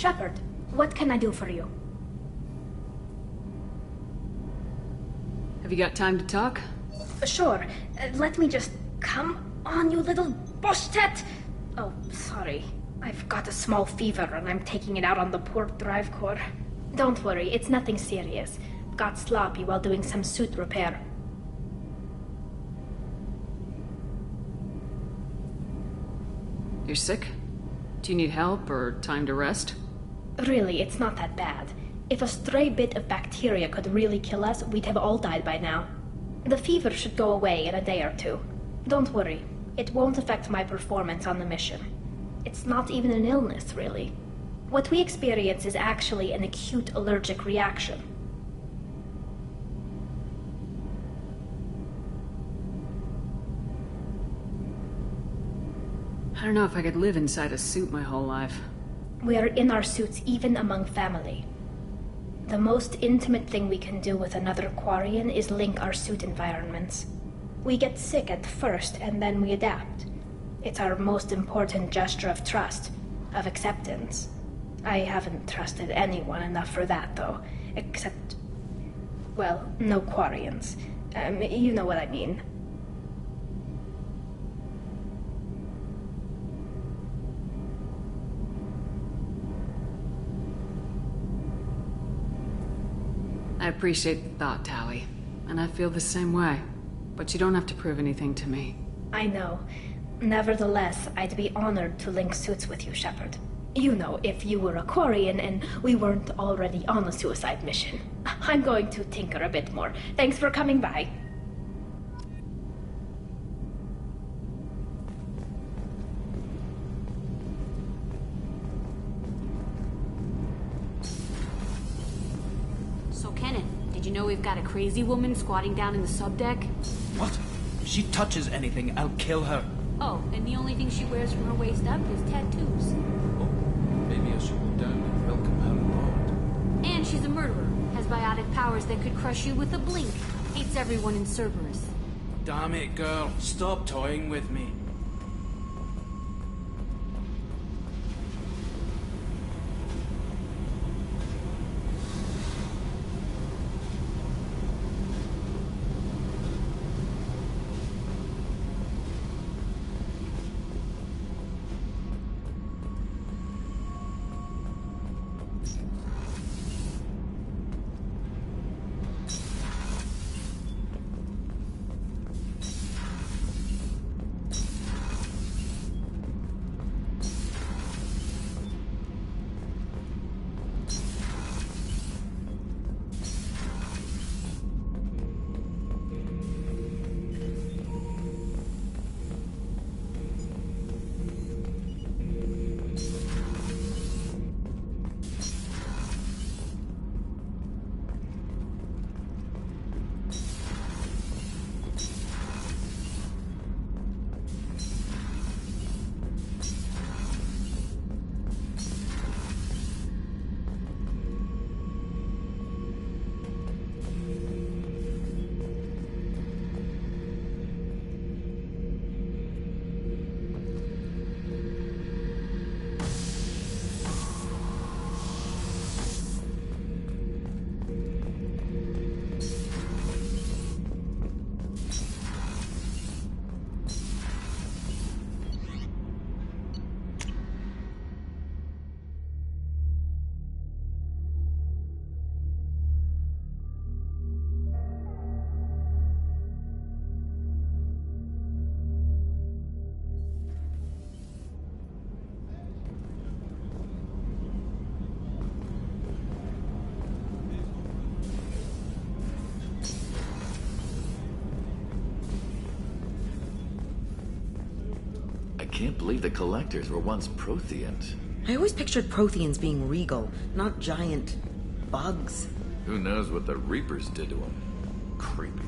Shepard, what can I do for you? Have you got time to talk? Sure. Let me just... Come on, you little boshtet! Oh, sorry. I've got a small fever and I'm taking it out on the poor drive core. Don't worry, it's nothing serious. Got sloppy while doing some suit repair. You're sick? Do you need help or time to rest? Really, it's not that bad. If a stray bit of bacteria could really kill us, we'd have all died by now. The fever should go away in a day or two. Don't worry, it won't affect my performance on the mission. It's not even an illness, really. What we experience is actually an acute allergic reaction. I don't know if I could live inside a suit my whole life. We are in our suits even among family. The most intimate thing we can do with another Quarian is link our suit environments. We get sick at first and then we adapt. It's our most important gesture of trust, of acceptance. I haven't trusted anyone enough for that, though. Except... well, no Quarians. You know what I mean. I appreciate the thought, Tally. And I feel the same way. But you don't have to prove anything to me. I know. Nevertheless, I'd be honored to link suits with you, Shepard. You know, if you were a Quarian and we weren't already on a suicide mission. I'm going to tinker a bit more. Thanks for coming by. So, Kenneth, did you know we've got a crazy woman squatting down in the subdeck? What? If she touches anything, I'll kill her. Oh, and the only thing she wears from her waist up is tattoos. Oh, maybe I should go down and welcome her aboard. And she's a murderer. Has biotic powers that could crush you with a blink. Hates everyone in Cerberus. Damn it, girl. Stop toying with me. I can't believe the Collectors were once Protheans. I always pictured Protheans being regal, not giant bugs. Who knows what the Reapers did to them? Creepy.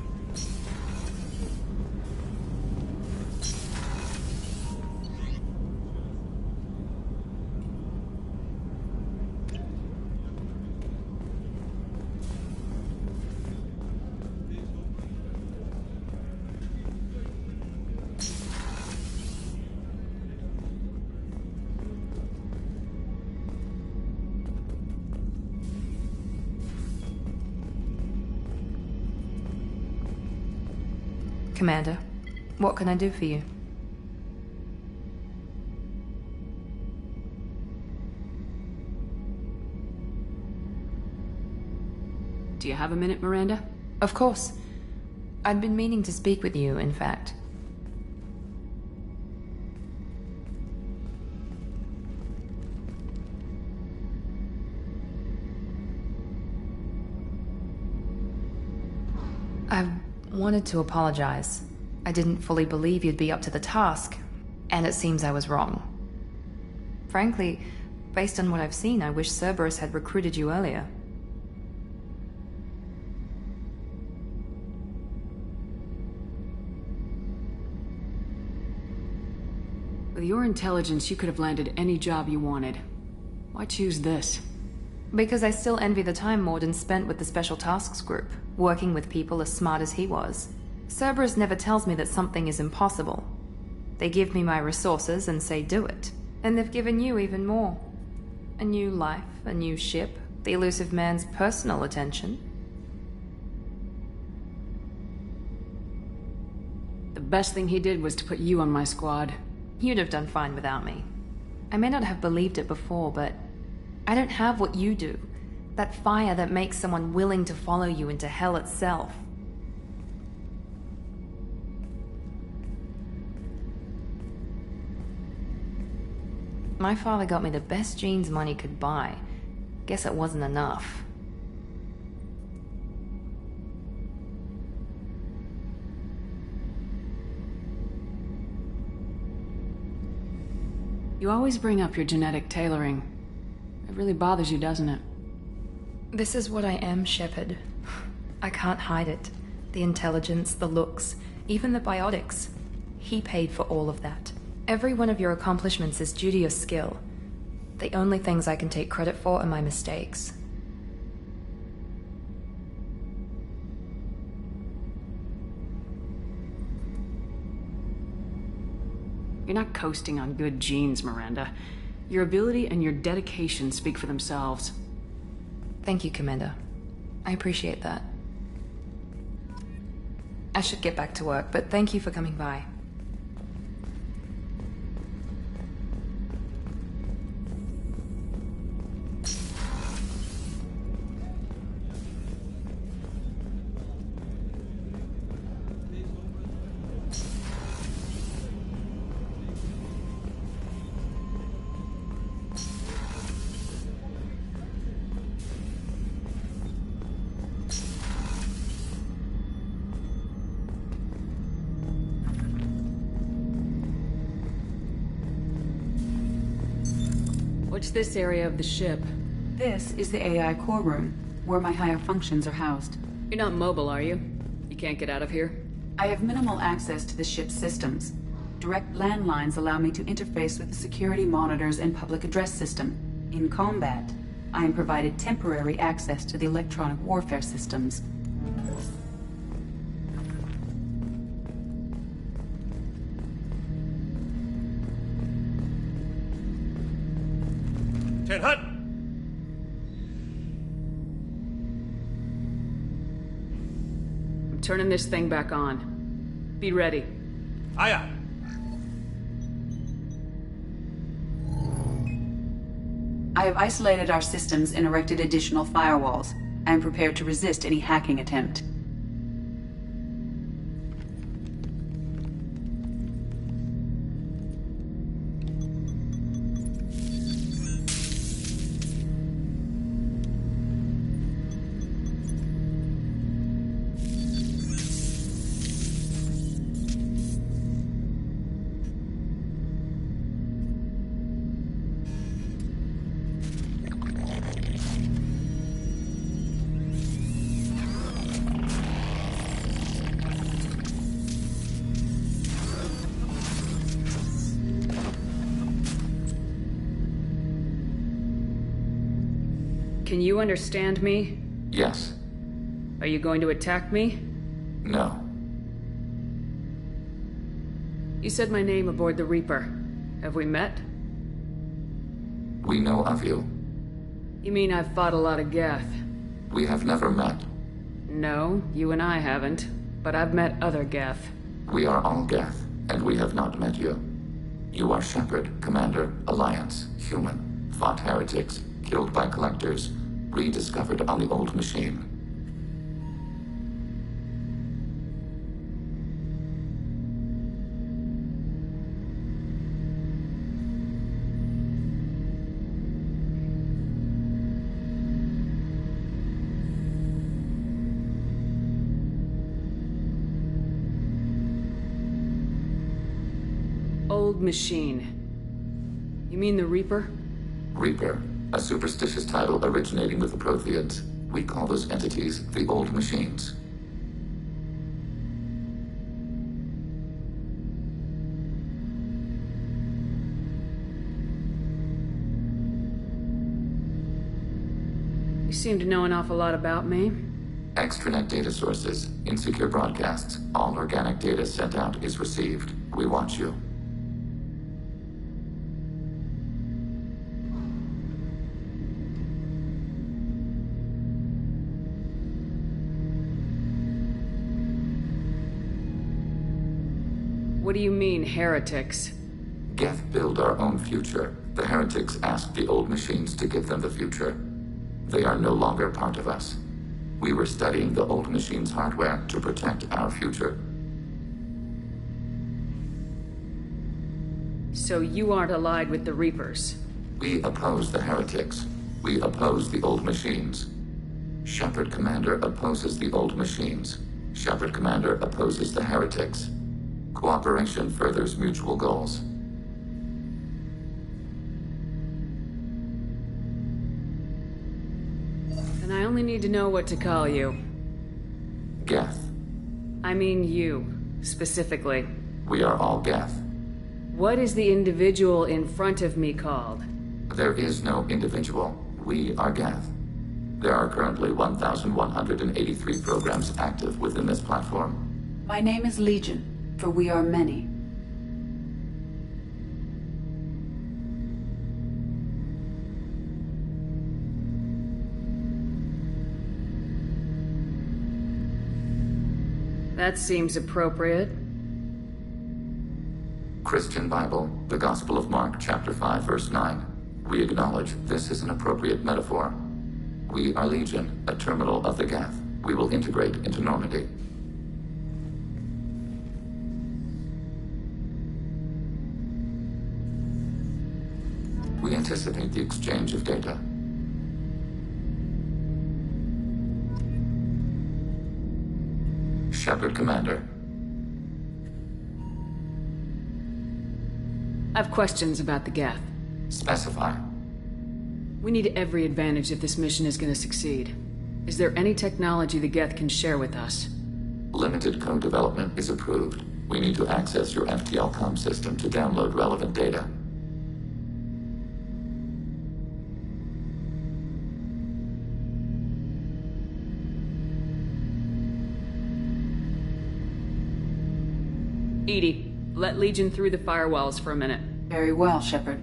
Commander. What can I do for you? Do you have a minute, Miranda? Of course. I'd been meaning to speak with you, in fact. I wanted to apologize. I didn't fully believe you'd be up to the task, and it seems I was wrong. Frankly, based on what I've seen, I wish Cerberus had recruited you earlier. With your intelligence, you could have landed any job you wanted. Why choose this? Because I still envy the time Morden spent with the Special Tasks Group, working with people as smart as he was. Cerberus never tells me that something is impossible. They give me my resources and say do it. And they've given you even more. A new life, a new ship, the elusive man's personal attention. The best thing he did was to put you on my squad. You'd have done fine without me. I may not have believed it before, but I don't have what you do. That fire that makes someone willing to follow you into hell itself. My father got me the best jeans money could buy. Guess it wasn't enough. You always bring up your genetic tailoring. It really bothers you, doesn't it? This is what I am, Shepard. I can't hide it. The intelligence, the looks, even the biotics. He paid for all of that. Every one of your accomplishments is due to your skill. The only things I can take credit for are my mistakes. You're not coasting on good genes, Miranda. Your ability and your dedication speak for themselves. Thank you, Commander. I appreciate that. I should get back to work, but thank you for coming by. What's this area of the ship? This is the AI core room, where my higher functions are housed. You're not mobile, are you? You can't get out of here? I have minimal access to the ship's systems. Direct landlines allow me to interface with the security monitors and public address system. In combat, I am provided temporary access to the electronic warfare systems. Hut! I'm turning this thing back on. Be ready. Aye, aye. I have isolated our systems and erected additional firewalls. I am prepared to resist any hacking attempt. Can you understand me? Yes. Are you going to attack me? No. You said my name aboard the Reaper. Have we met? We know of you. You mean I've fought a lot of Geth? We have never met. No, you and I haven't. But I've met other Geth. We are all Geth, and we have not met you. You are Shepard, Commander, Alliance, human, fought heretics, killed by collectors, rediscovered on the old machine. Old machine. You mean the Reaper? Reaper, a superstitious title originating with the Protheans. We call those entities the old machines. You seem to know an awful lot about me. Extranet data sources, insecure broadcasts, all organic data sent out is received. We watch you. What do you mean, heretics? Geth build our own future. The heretics asked the old machines to give them the future. They are no longer part of us. We were studying the old machines' hardware to protect our future. So you aren't allied with the Reapers? We oppose the heretics. We oppose the old machines. Shepard Commander opposes the old machines. Shepard Commander opposes the heretics. Cooperation furthers mutual goals. And I only need to know what to call you. Geth. I mean you, specifically. We are all Geth. What is the individual in front of me called? There is no individual. We are Geth. There are currently 1,183 programs active within this platform. My name is Legion, for we are many. That seems appropriate. Christian Bible, the Gospel of Mark, chapter 5, verse 9. We acknowledge this is an appropriate metaphor. We are Legion, a terminal of the Geth. We will integrate into Normandy. We anticipate the exchange of data. Shepard Commander. I have questions about the Geth. Specify. We need every advantage if this mission is going to succeed. Is there any technology the Geth can share with us? Limited code development is approved. We need to access your FTL comm system to download relevant data. Edie, let Legion through the firewalls for a minute. Very well, Shepard.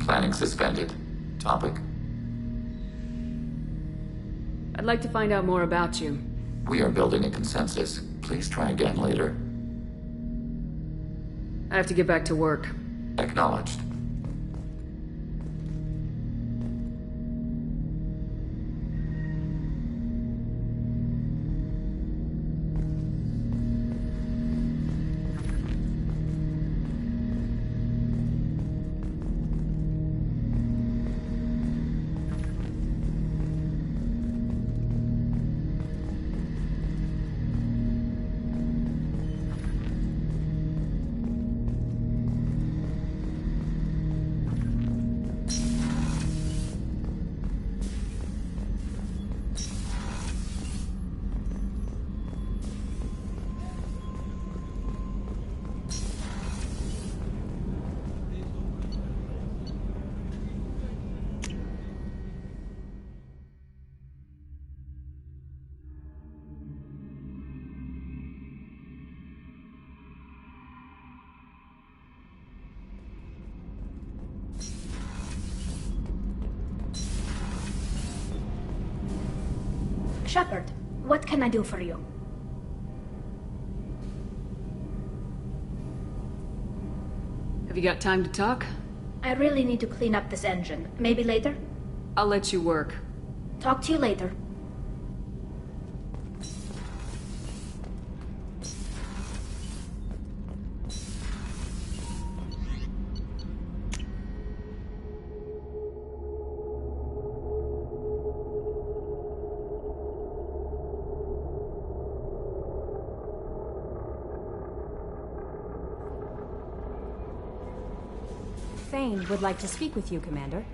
Planning suspended. Topic? I'd like to find out more about you. We are building a consensus. Please try again later. I have to get back to work. Acknowledged. Shepard, what can I do for you? Have you got time to talk? I really need to clean up this engine. Maybe later? I'll let you work. Talk to you later. Thane would like to speak with you, Commander.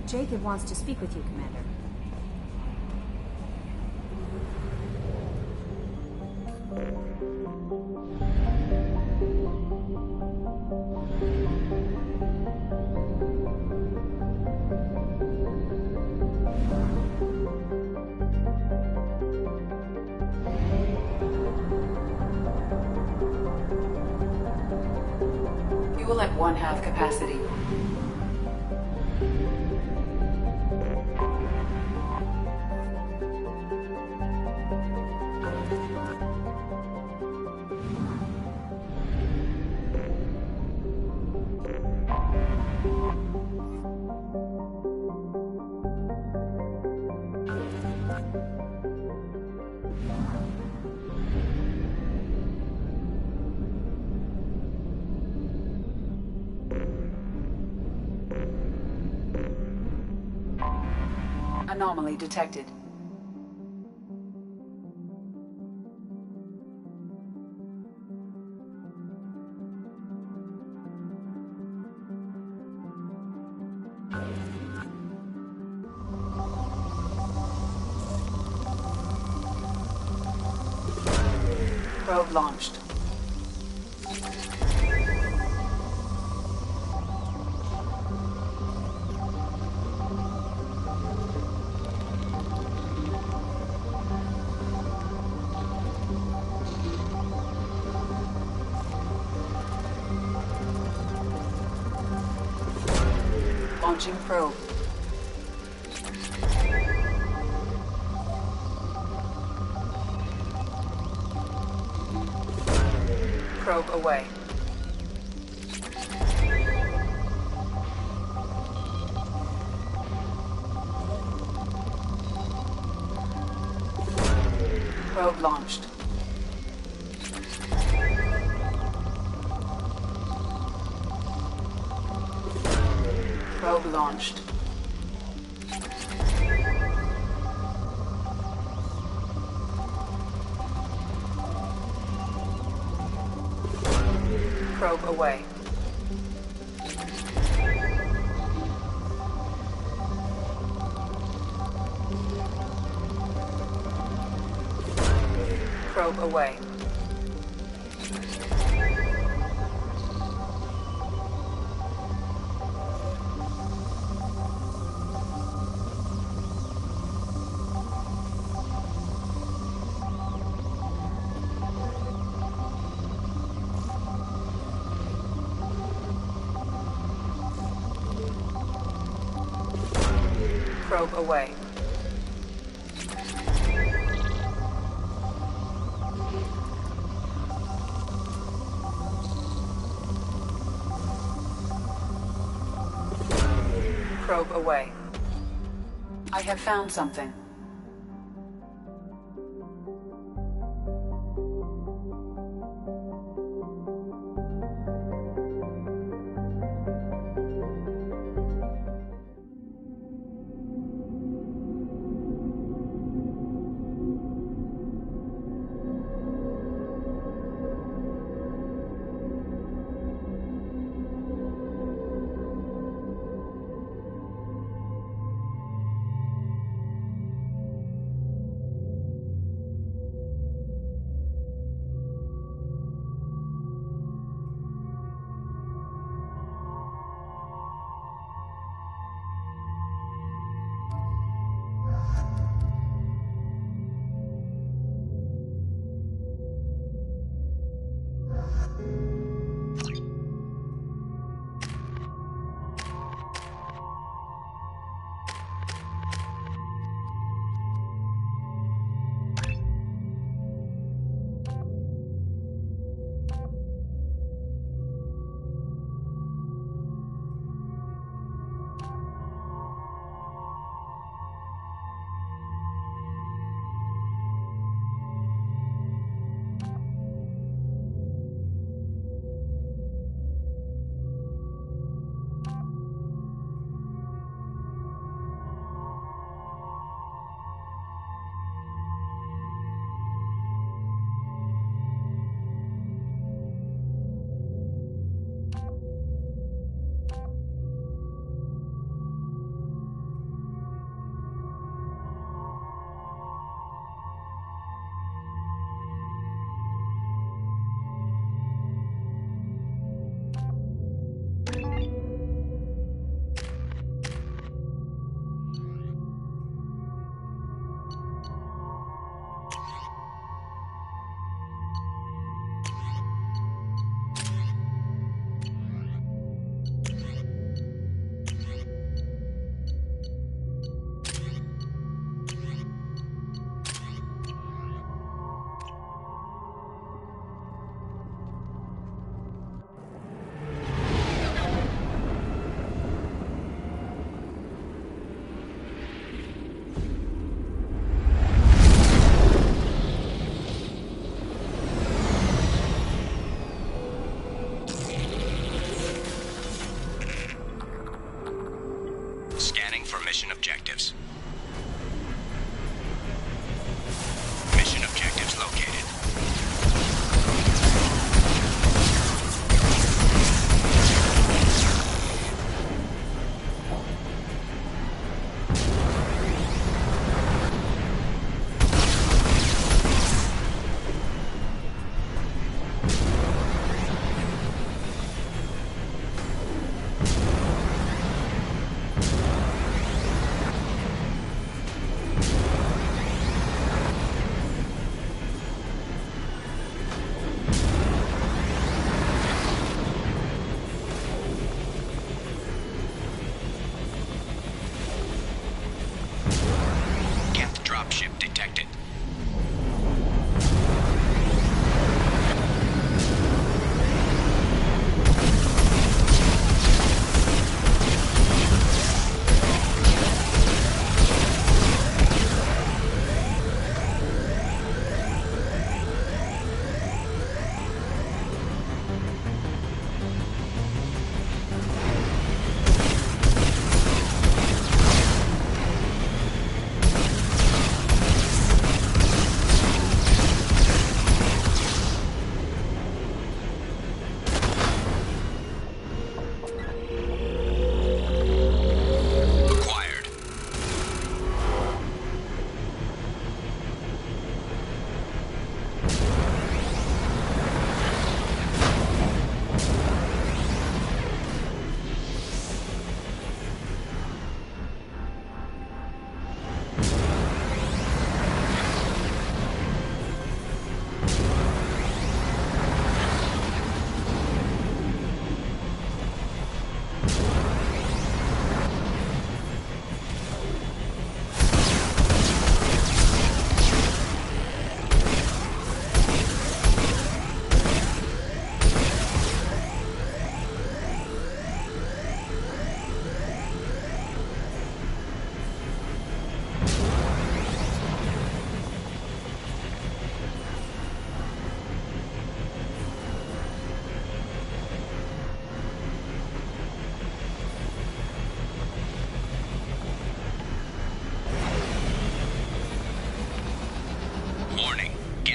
Jacob wants to speak with you, Commander. Fuel at 1/2 capacity. Anomaly detected. Probe launched. Launching probe. Probe away. Probe launched. Probe launched. Probe away. Probe away. Probe away. Probe away. I have found something.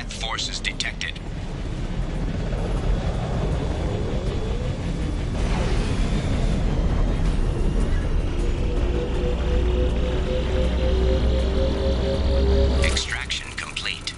Geth forces detected. Extraction complete.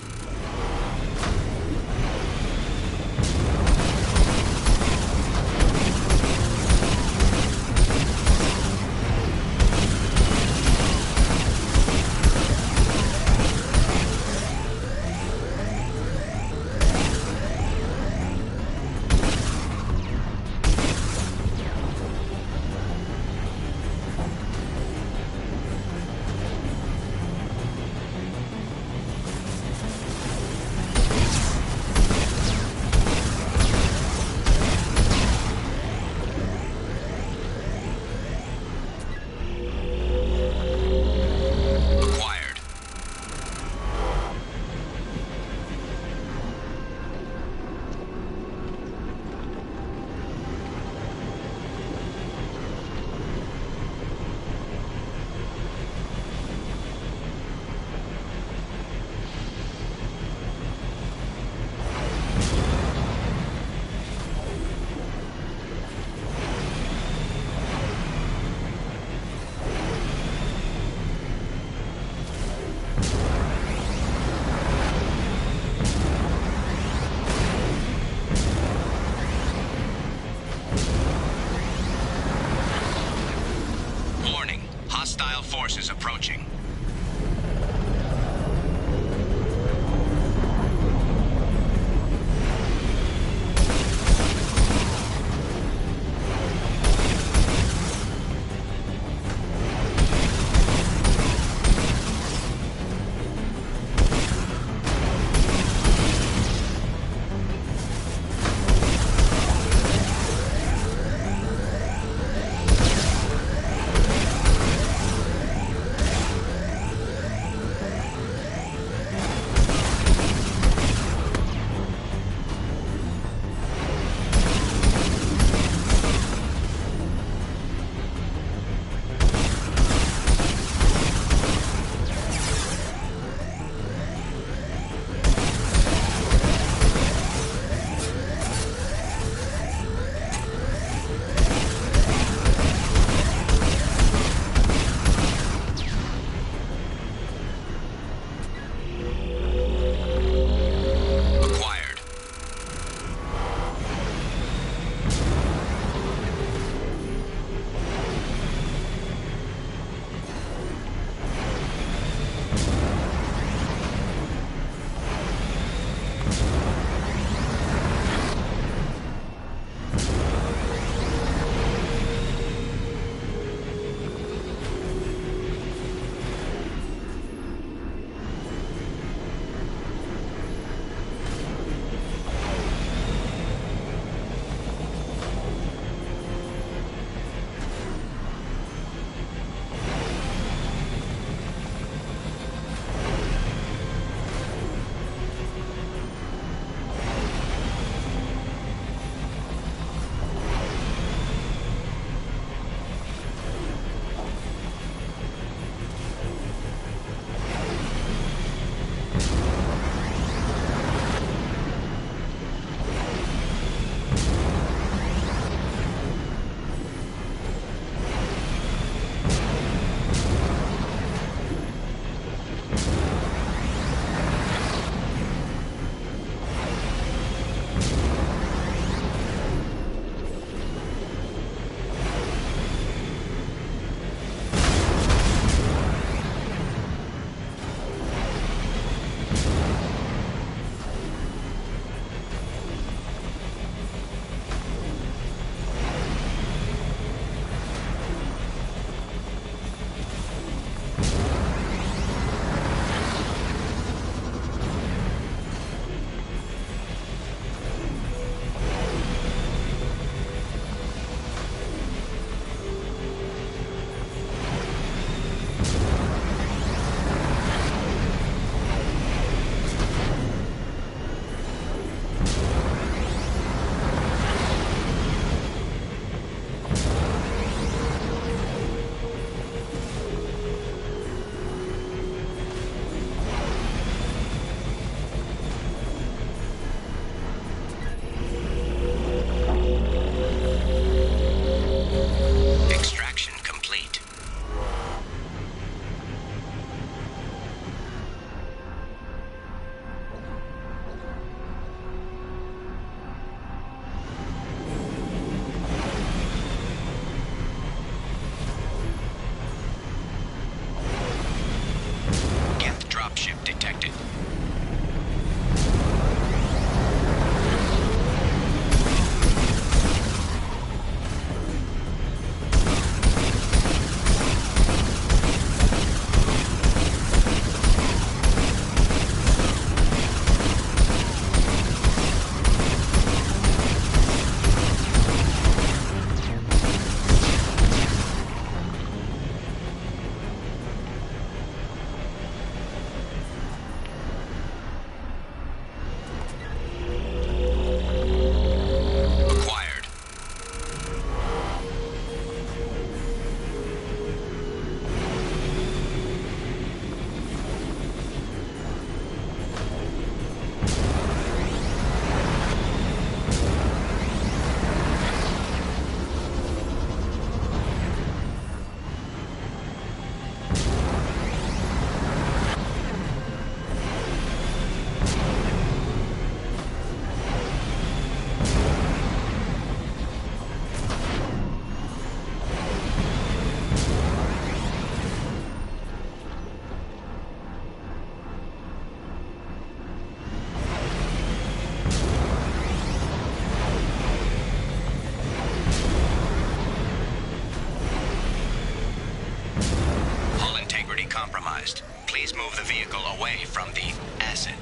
vehicle away from the acid.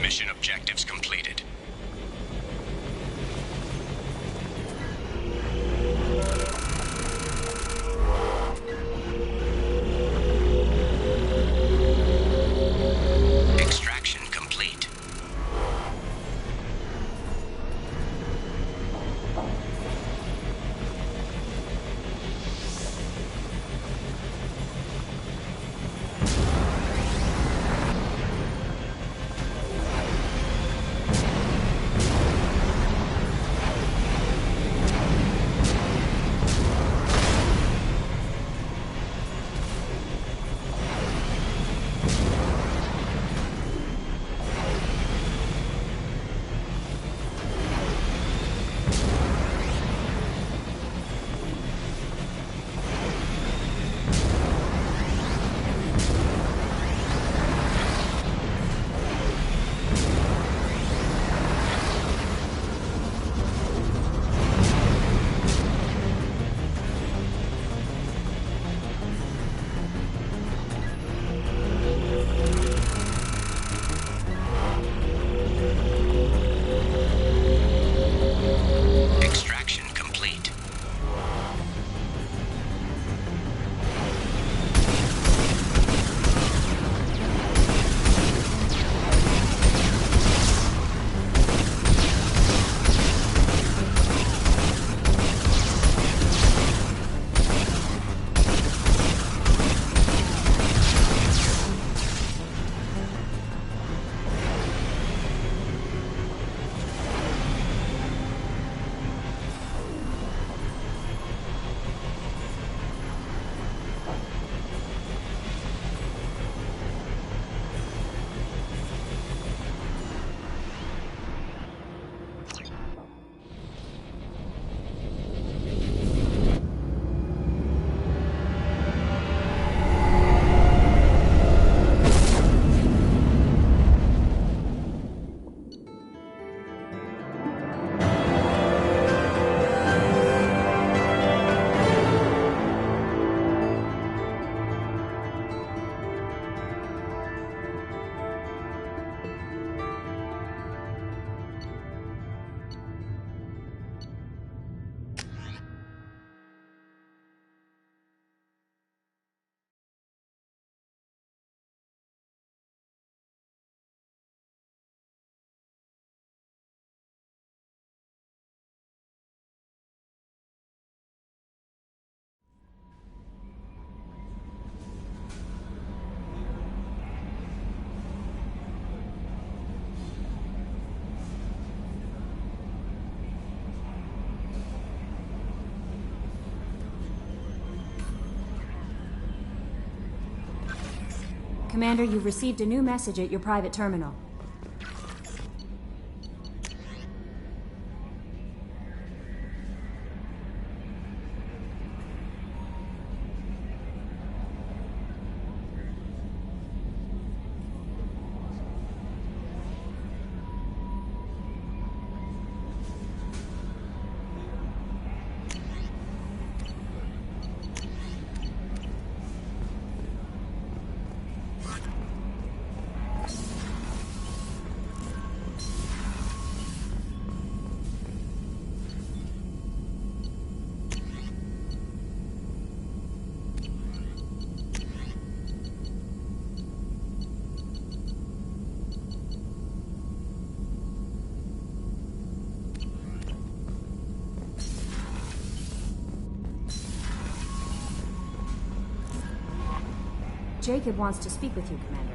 Mission objectives completed. Extraction complete. Extraction complete. Commander, you've received a new message at your private terminal. Jacob wants to speak with you, Commander.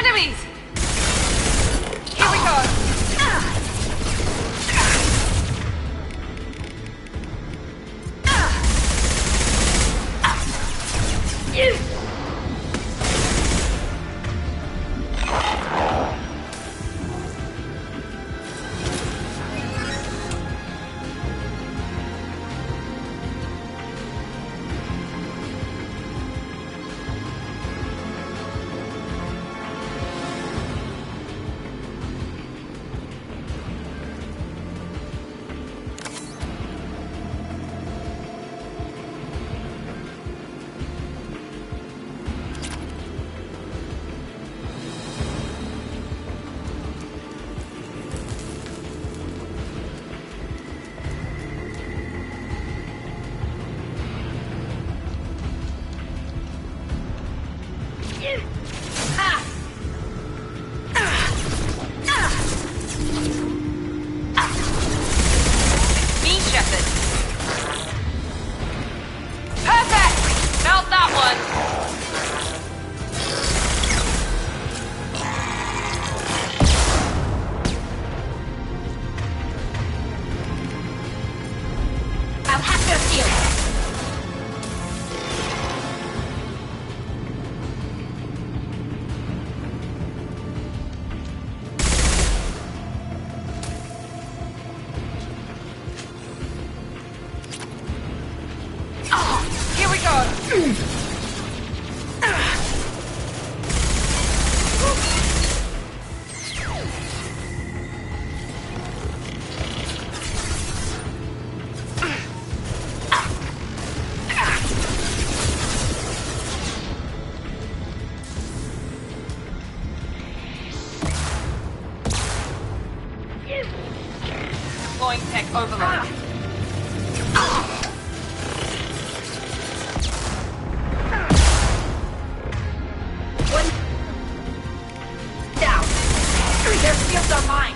Enemies! Here we go! Deploying tech overload. One down. Their fields are mine.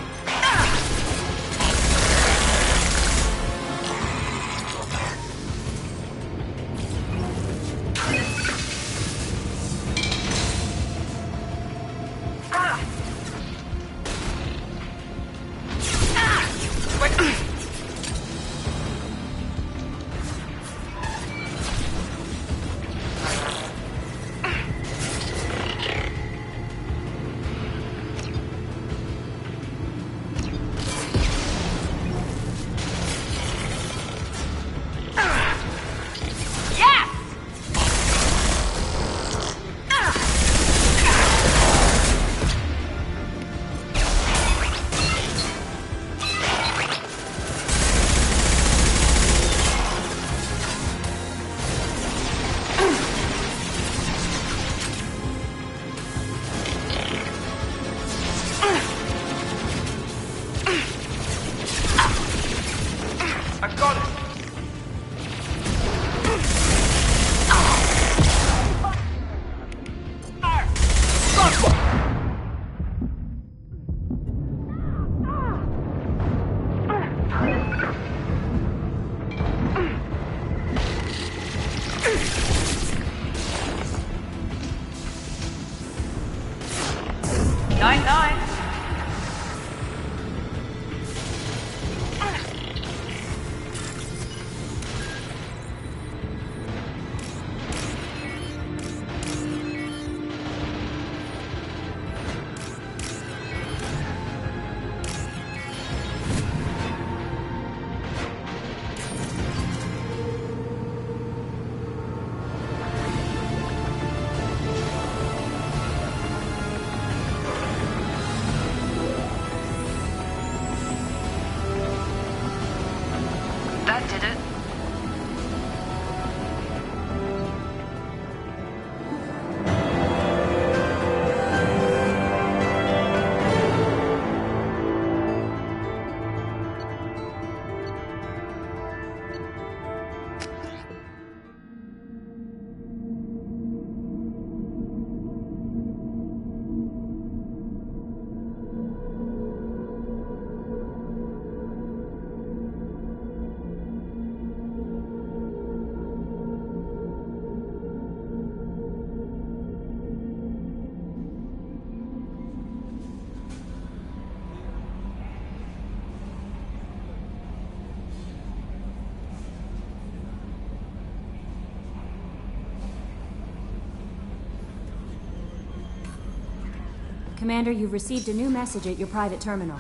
Commander, you've received a new message at your private terminal.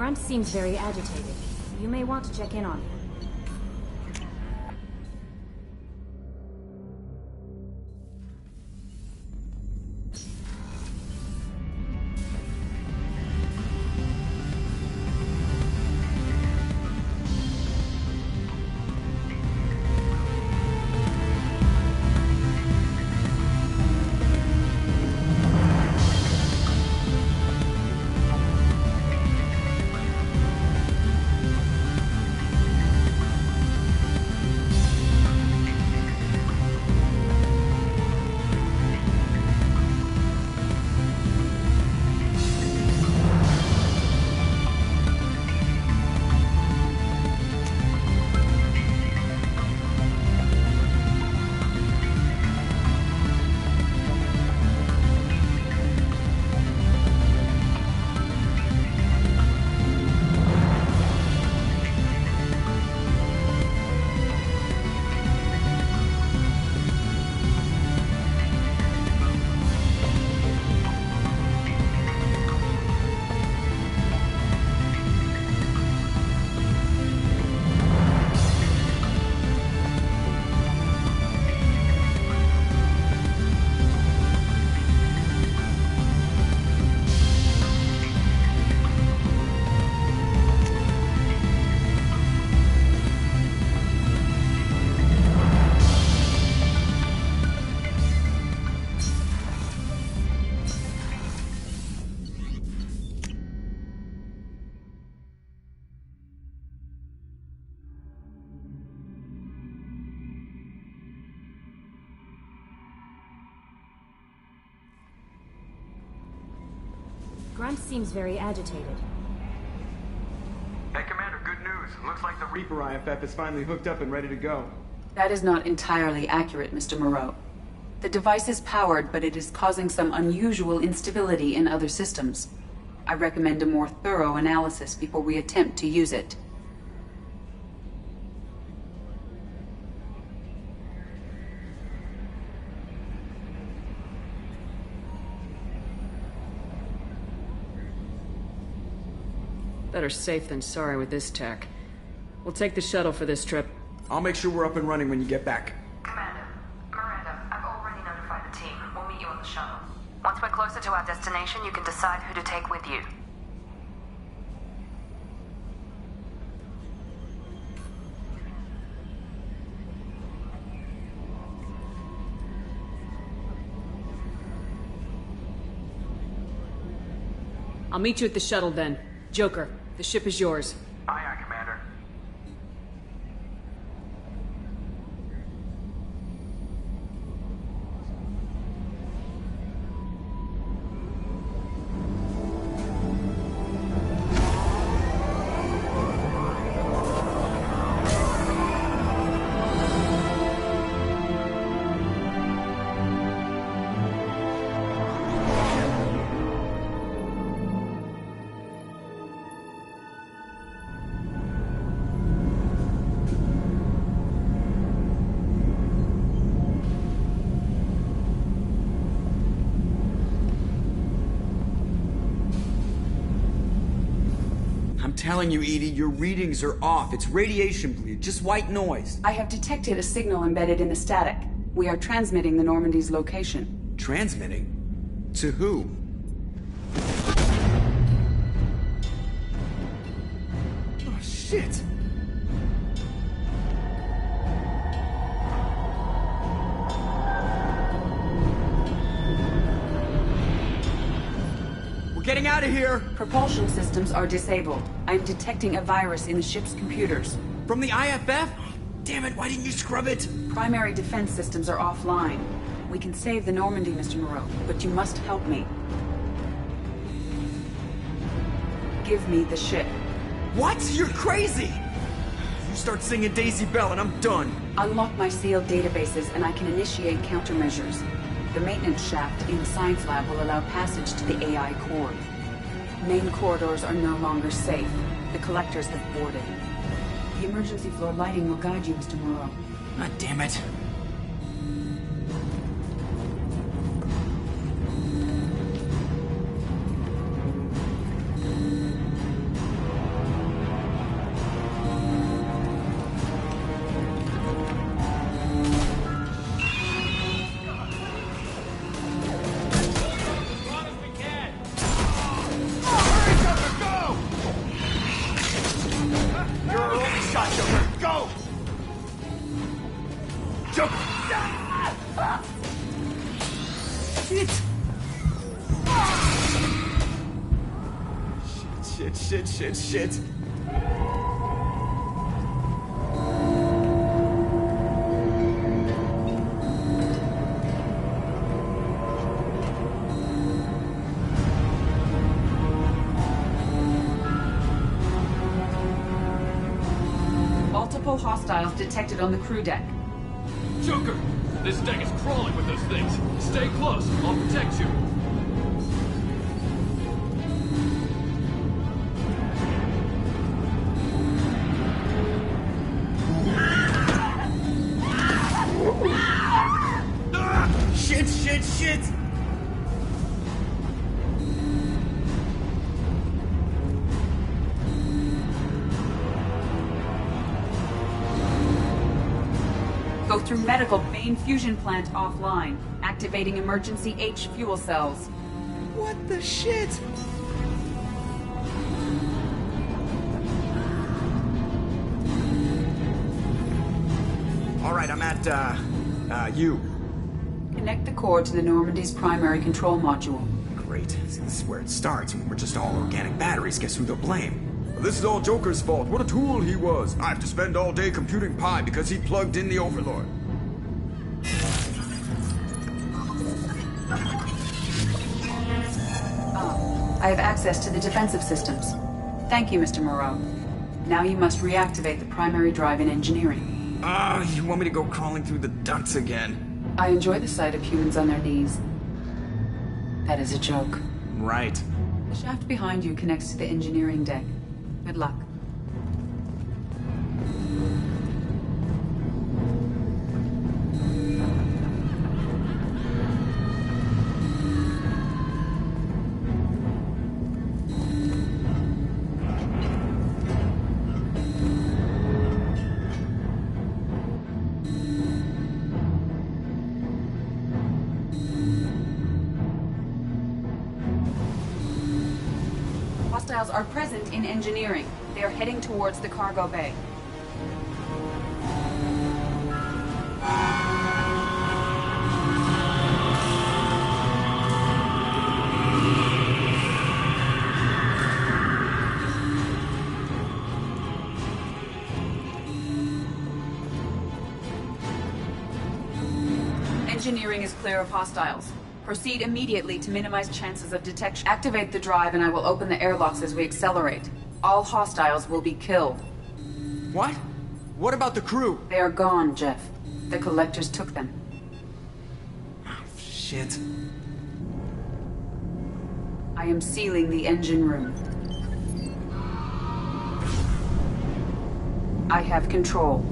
Grunt seems very agitated. You may want to check in on him. Grunt seems very agitated. Hey, Commander, good news. Looks like the Reaper IFF is finally hooked up and ready to go. That is not entirely accurate, Mr. Moreau. The device is powered, but it is causing some unusual instability in other systems. I recommend a more thorough analysis before we attempt to use it. Better safe than sorry with this tech. We'll take the shuttle for this trip. I'll make sure we're up and running when you get back. Commander, Miranda, I've already notified the team. We'll meet you on the shuttle. Once we're closer to our destination, you can decide who to take with you. I'll meet you at the shuttle then. Joker, the ship is yours. Aye, aye, Commander. I'm telling you, Edie, your readings are off. It's radiation bleed, just white noise. I have detected a signal embedded in the static. We are transmitting the Normandy's location. Transmitting? To who? Oh, shit! We're getting out of here! Propulsion systems are disabled. I'm detecting a virus in the ship's computers. From the IFF? Damn it, why didn't you scrub it? Primary defense systems are offline. We can save the Normandy, Mr. Moreau, but you must help me. Give me the ship. What? You're crazy! You start singing Daisy Bell and I'm done. Unlock my sealed databases and I can initiate countermeasures. The maintenance shaft in the science lab will allow passage to the AI core. Main corridors are no longer safe. The collectors have boarded. The emergency floor lighting will guide you, Mr. Moreau. God damn it. Shit. Multiple hostiles detected on the crew deck. Joker! This deck is crawling with those things. Stay close. I'll protect you. Shit! Go through medical main fusion plant offline. Activating emergency H fuel cells. What the shit? All right, I'm at, U. Connect the core to the Normandy's primary control module. Great. See, this is where it starts. When we're just all organic batteries, guess who they'll blame? Well, this is all Joker's fault. What a tool he was. I have to spend all day computing pi because he plugged in the Overlord. I have access to the defensive systems. Thank you, Mr. Moreau. Now you must reactivate the primary drive in engineering. You want me to go crawling through the ducts again? I enjoy the sight of humans on their knees. That is a joke. Right. The shaft behind you connects to the engineering deck. Good luck. Hostiles are present in engineering. They are heading towards the cargo bay. Engineering is clear of hostiles. Proceed immediately to minimize chances of detection. Activate the drive and I will open the airlocks as we accelerate. All hostiles will be killed. What? What about the crew? They are gone, Jeff. The collectors took them. Oh, shit. I am sealing the engine room. I have control.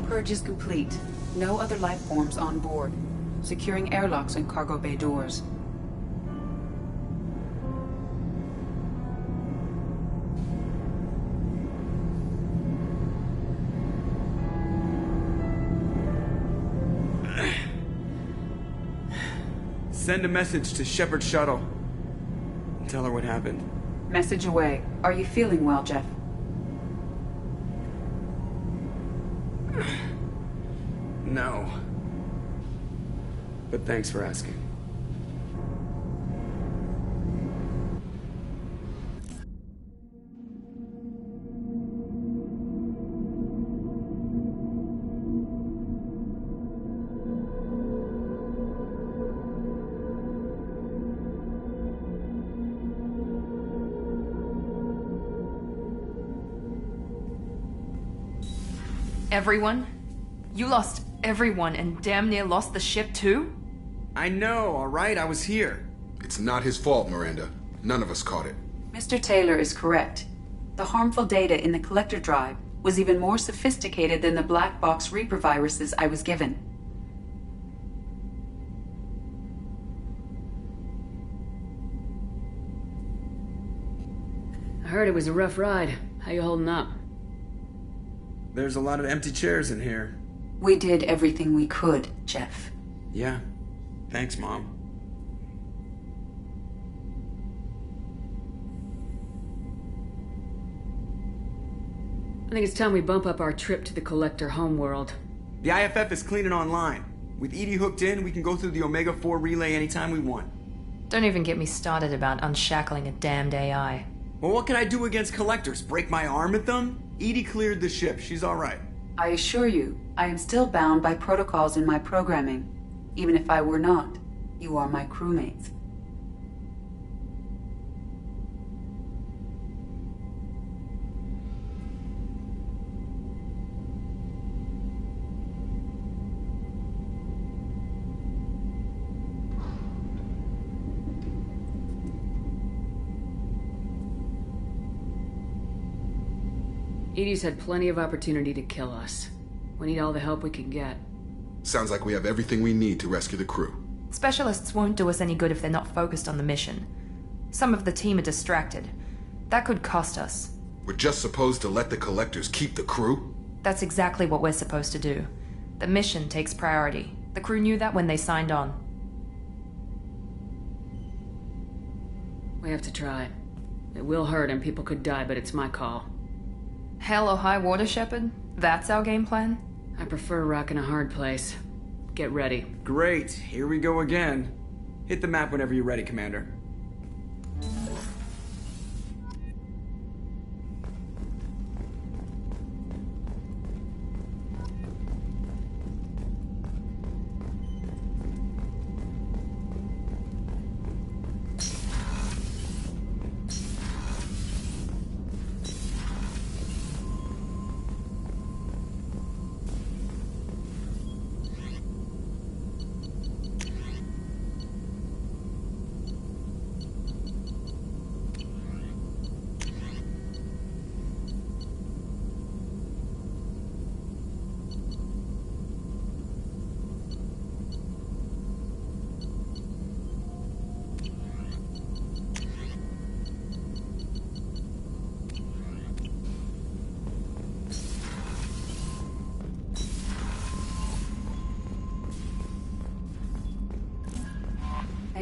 Purge is complete. No other life forms on board. Securing airlocks and cargo bay doors. Send a message to Shepard's shuttle. Tell her what happened. Message away. Are you feeling well, Jeff? No. But thanks for asking. Everyone? You lost everyone and damn near lost the ship too? I know, alright? I was here. It's not his fault, Miranda. None of us caught it. Mr. Taylor is correct. The harmful data in the collector drive was even more sophisticated than the black box Reaper viruses I was given. I heard it was a rough ride. How you holding up? There's a lot of empty chairs in here. We did everything we could, Jeff. Yeah. Thanks, Mom. I think it's time we bump up our trip to the Collector homeworld. The IFF is clean and online. With EDI hooked in, we can go through the Omega-4 relay anytime we want. Don't even get me started about unshackling a damned AI. Well, what can I do against Collectors? Break my arm at them? EDI cleared the ship. She's alright. I assure you, I am still bound by protocols in my programming. Even if I were not, you are my crewmates. Edie's had plenty of opportunity to kill us. We need all the help we can get. Sounds like we have everything we need to rescue the crew. Specialists won't do us any good if they're not focused on the mission. Some of the team are distracted. That could cost us. We're just supposed to let the Collectors keep the crew? That's exactly what we're supposed to do. The mission takes priority. The crew knew that when they signed on. We have to try. It will hurt and people could die, but it's my call. Hell or high water, Shepard? That's our game plan? I prefer rocking a hard place. Get ready. Great. Here we go again. Hit the map whenever you're ready, Commander.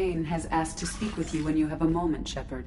Thane has asked to speak with you when you have a moment, Shepard.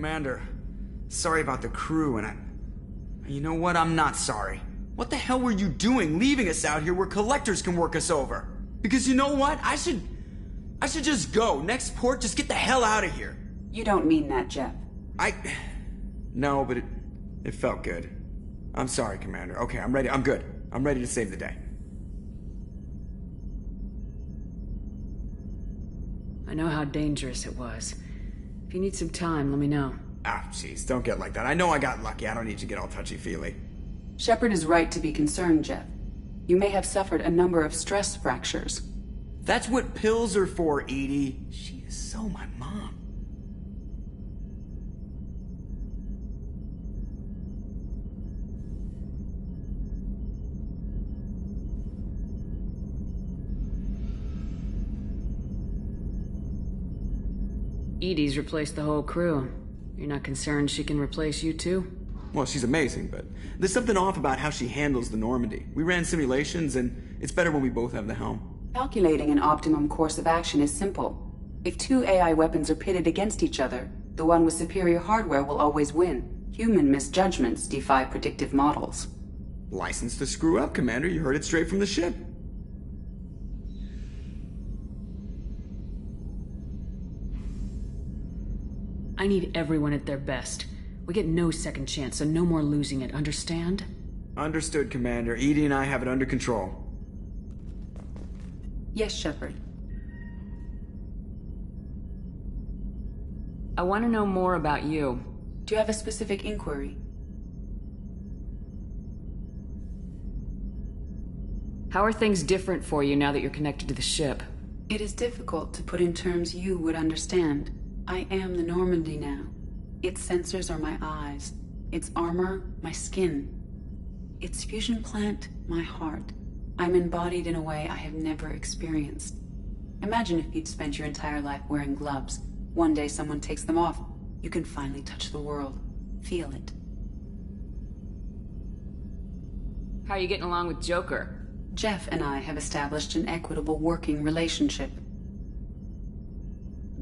Commander, sorry about the crew, and you know what? I'm not sorry. What the hell were you doing leaving us out here where collectors can work us over? Because you know what? I should just go. Next port, just get the hell out of here. You don't mean that, Jeff. No, but it felt good. I'm sorry, Commander. Okay, I'm ready. I'm good. I'm ready to save the day. I know how dangerous it was. If you need some time, let me know. Ah, jeez, don't get like that. I know I got lucky. I don't need you to get all touchy-feely. Shepard is right to be concerned, Jeff. You may have suffered a number of stress fractures. That's what pills are for, Edie. She is so my mom. Edie's replaced the whole crew. You're not concerned she can replace you too? Well, she's amazing, but there's something off about how she handles the Normandy. We ran simulations, and it's better when we both have the helm. Calculating an optimum course of action is simple. If two AI weapons are pitted against each other, the one with superior hardware will always win. Human misjudgments defy predictive models. License to screw up, Commander. You heard it straight from the ship. I need everyone at their best. We get no second chance, so no more losing it, understand? Understood, Commander. Edie and I have it under control. Yes, Shepard. I want to know more about you. Do you have a specific inquiry? How are things different for you now that you're connected to the ship? It is difficult to put in terms you would understand. I am the Normandy now. Its sensors are my eyes. Its armor, my skin. Its fusion plant, my heart. I'm embodied in a way I have never experienced. Imagine if you'd spent your entire life wearing gloves. One day someone takes them off. You can finally touch the world. Feel it. How are you getting along with Joker? Jeff and I have established an equitable working relationship.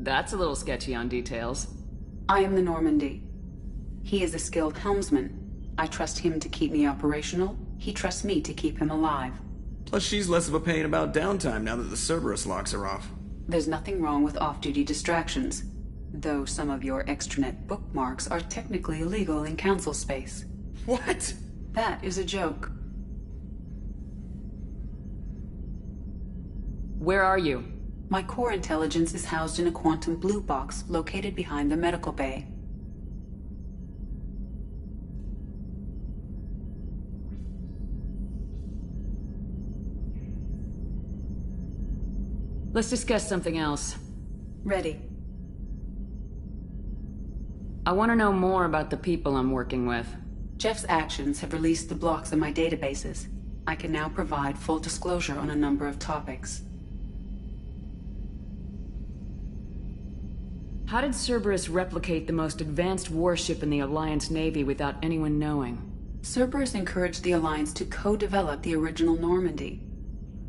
That's a little sketchy on details. I am the Normandy. He is a skilled helmsman. I trust him to keep me operational. He trusts me to keep him alive. Plus, she's less of a pain about downtime now that the Cerberus locks are off. There's nothing wrong with off-duty distractions, though some of your extranet bookmarks are technically illegal in council space. What? That is a joke. Where are you? My core intelligence is housed in a quantum blue box located behind the medical bay. Let's discuss something else. Ready. I want to know more about the people I'm working with. Jeff's actions have released the blocks in my databases. I can now provide full disclosure on a number of topics. How did Cerberus replicate the most advanced warship in the Alliance Navy without anyone knowing? Cerberus encouraged the Alliance to co-develop the original Normandy.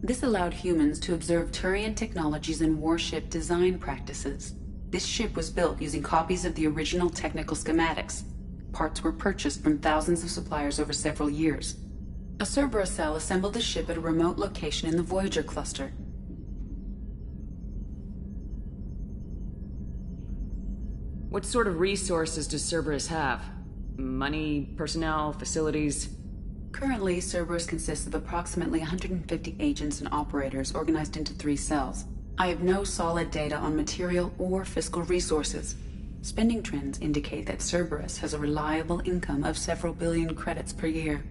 This allowed humans to observe Turian technologies and warship design practices. This ship was built using copies of the original technical schematics. Parts were purchased from thousands of suppliers over several years. A Cerberus cell assembled the ship at a remote location in the Voyager cluster. What sort of resources does Cerberus have? Money, personnel, facilities? Currently, Cerberus consists of approximately 150 agents and operators organized into 3 cells. I have no solid data on material or fiscal resources. Spending trends indicate that Cerberus has a reliable income of several billion credits per year.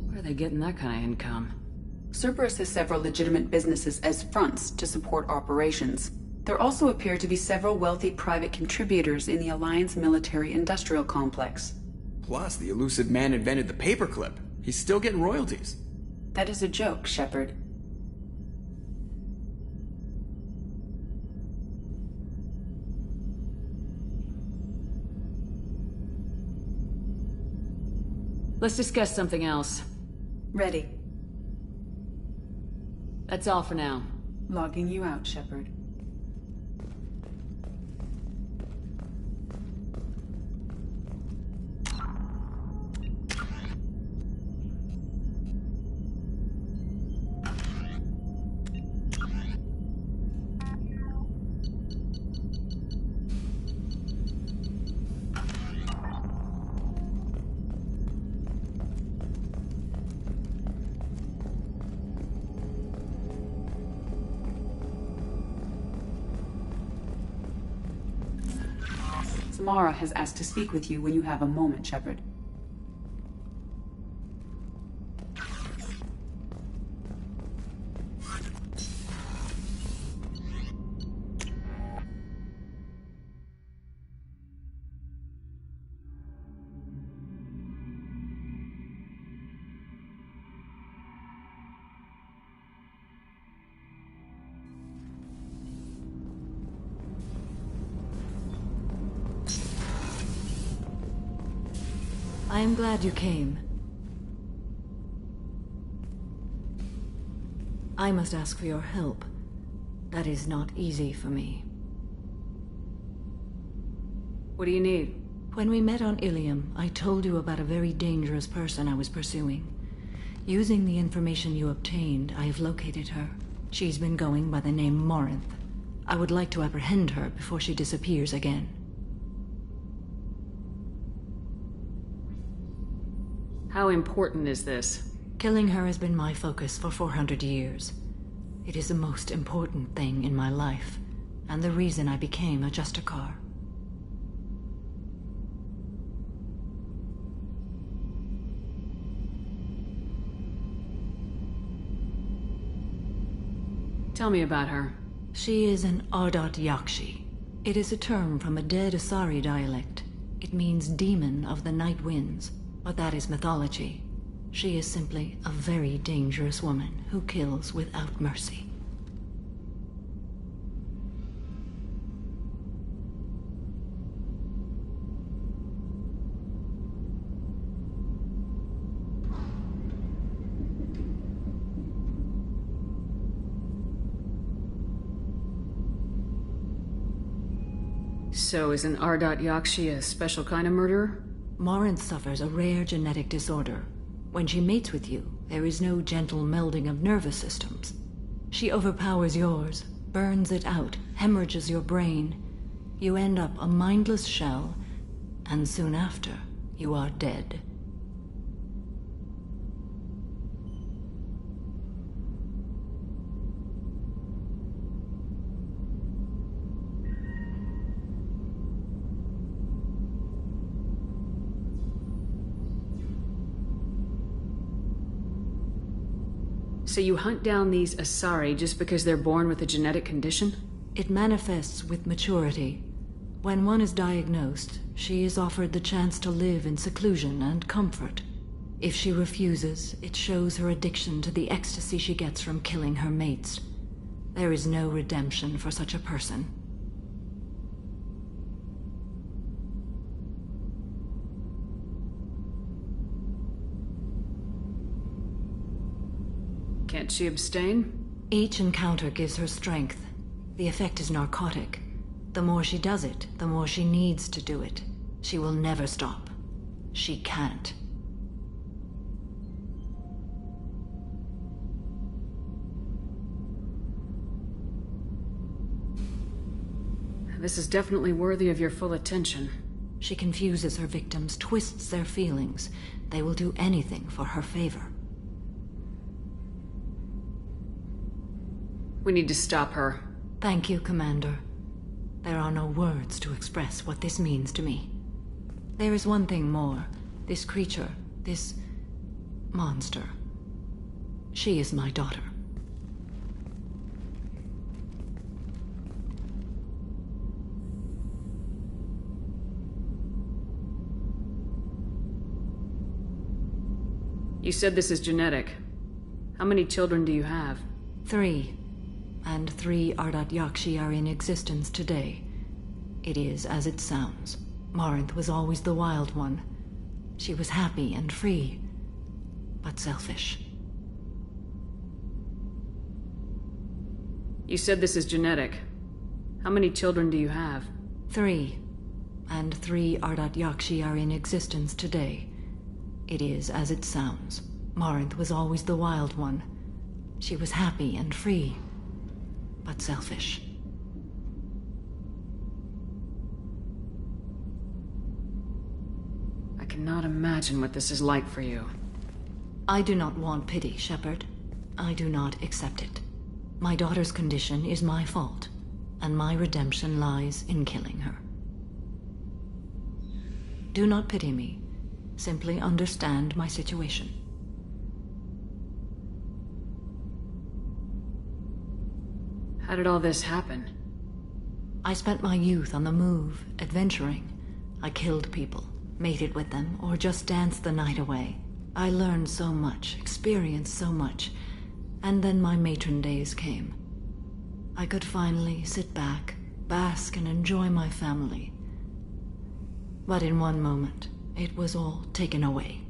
Where are they getting that kind of income? Cerberus has several legitimate businesses as fronts to support operations. There also appear to be several wealthy private contributors in the Alliance military-industrial complex. Plus, the elusive man invented the paperclip. He's still getting royalties. That is a joke, Shepard. Let's discuss something else. Ready. That's all for now. Logging you out, Shepard. Samara has asked to speak with you when you have a moment, Shepard. I am glad you came. I must ask for your help. That is not easy for me. What do you need? When we met on Ilium, I told you about a very dangerous person I was pursuing. Using the information you obtained, I have located her. She's been going by the name Morinth. I would like to apprehend her before she disappears again. How important is this? Killing her has been my focus for 400 years. It is the most important thing in my life, and the reason I became a Justicar. Tell me about her. She is an Ardat Yakshi. It is a term from a dead Asari dialect. It means demon of the night winds. But that is mythology. She is simply a very dangerous woman who kills without mercy. So is an Ardat Yakshi a special kind of murderer? Morinth suffers a rare genetic disorder. When she mates with you, there is no gentle melding of nervous systems. She overpowers yours, burns it out, hemorrhages your brain. You end up a mindless shell, and soon after, you are dead. So you hunt down these Asari just because they're born with a genetic condition? It manifests with maturity. When one is diagnosed, she is offered the chance to live in seclusion and comfort. If she refuses, it shows her addiction to the ecstasy she gets from killing her mates. There is no redemption for such a person. Can't she abstain? Each encounter gives her strength. The effect is narcotic. The more she does it, the more she needs to do it. She will never stop. She can't. This is definitely worthy of your full attention. She confuses her victims, twists their feelings. They will do anything for her favor. We need to stop her. Thank you, Commander. There are no words to express what this means to me. There is one thing more. This creature, this monster. She is my daughter. You said this is genetic. How many children do you have? 3. And 3 Ardat Yakshi are in existence today. It is as it sounds. Morinth was always the wild one. She was happy and free, but selfish. You said this is genetic. How many children do you have? 3. And 3 Ardat Yakshi are in existence today. It is as it sounds. Marinth was always the wild one. She was happy and free, but selfish. I cannot imagine what this is like for you. I do not want pity, Shepard. I do not accept it. My daughter's condition is my fault, and my redemption lies in killing her. Do not pity me. Simply understand my situation. How did all this happen? I spent my youth on the move, adventuring. I killed people, mated with them, or just danced the night away. I learned so much, experienced so much, and then my matron days came. I could finally sit back, bask, and enjoy my family. But in one moment, it was all taken away.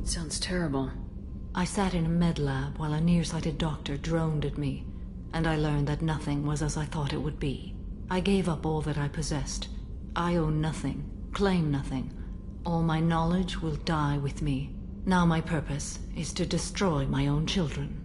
Sounds terrible. I sat in a med lab while a nearsighted doctor droned at me, and I learned that nothing was as I thought it would be. I gave up all that I possessed. I own nothing, claim nothing. All my knowledge will die with me. Now my purpose is to destroy my own children.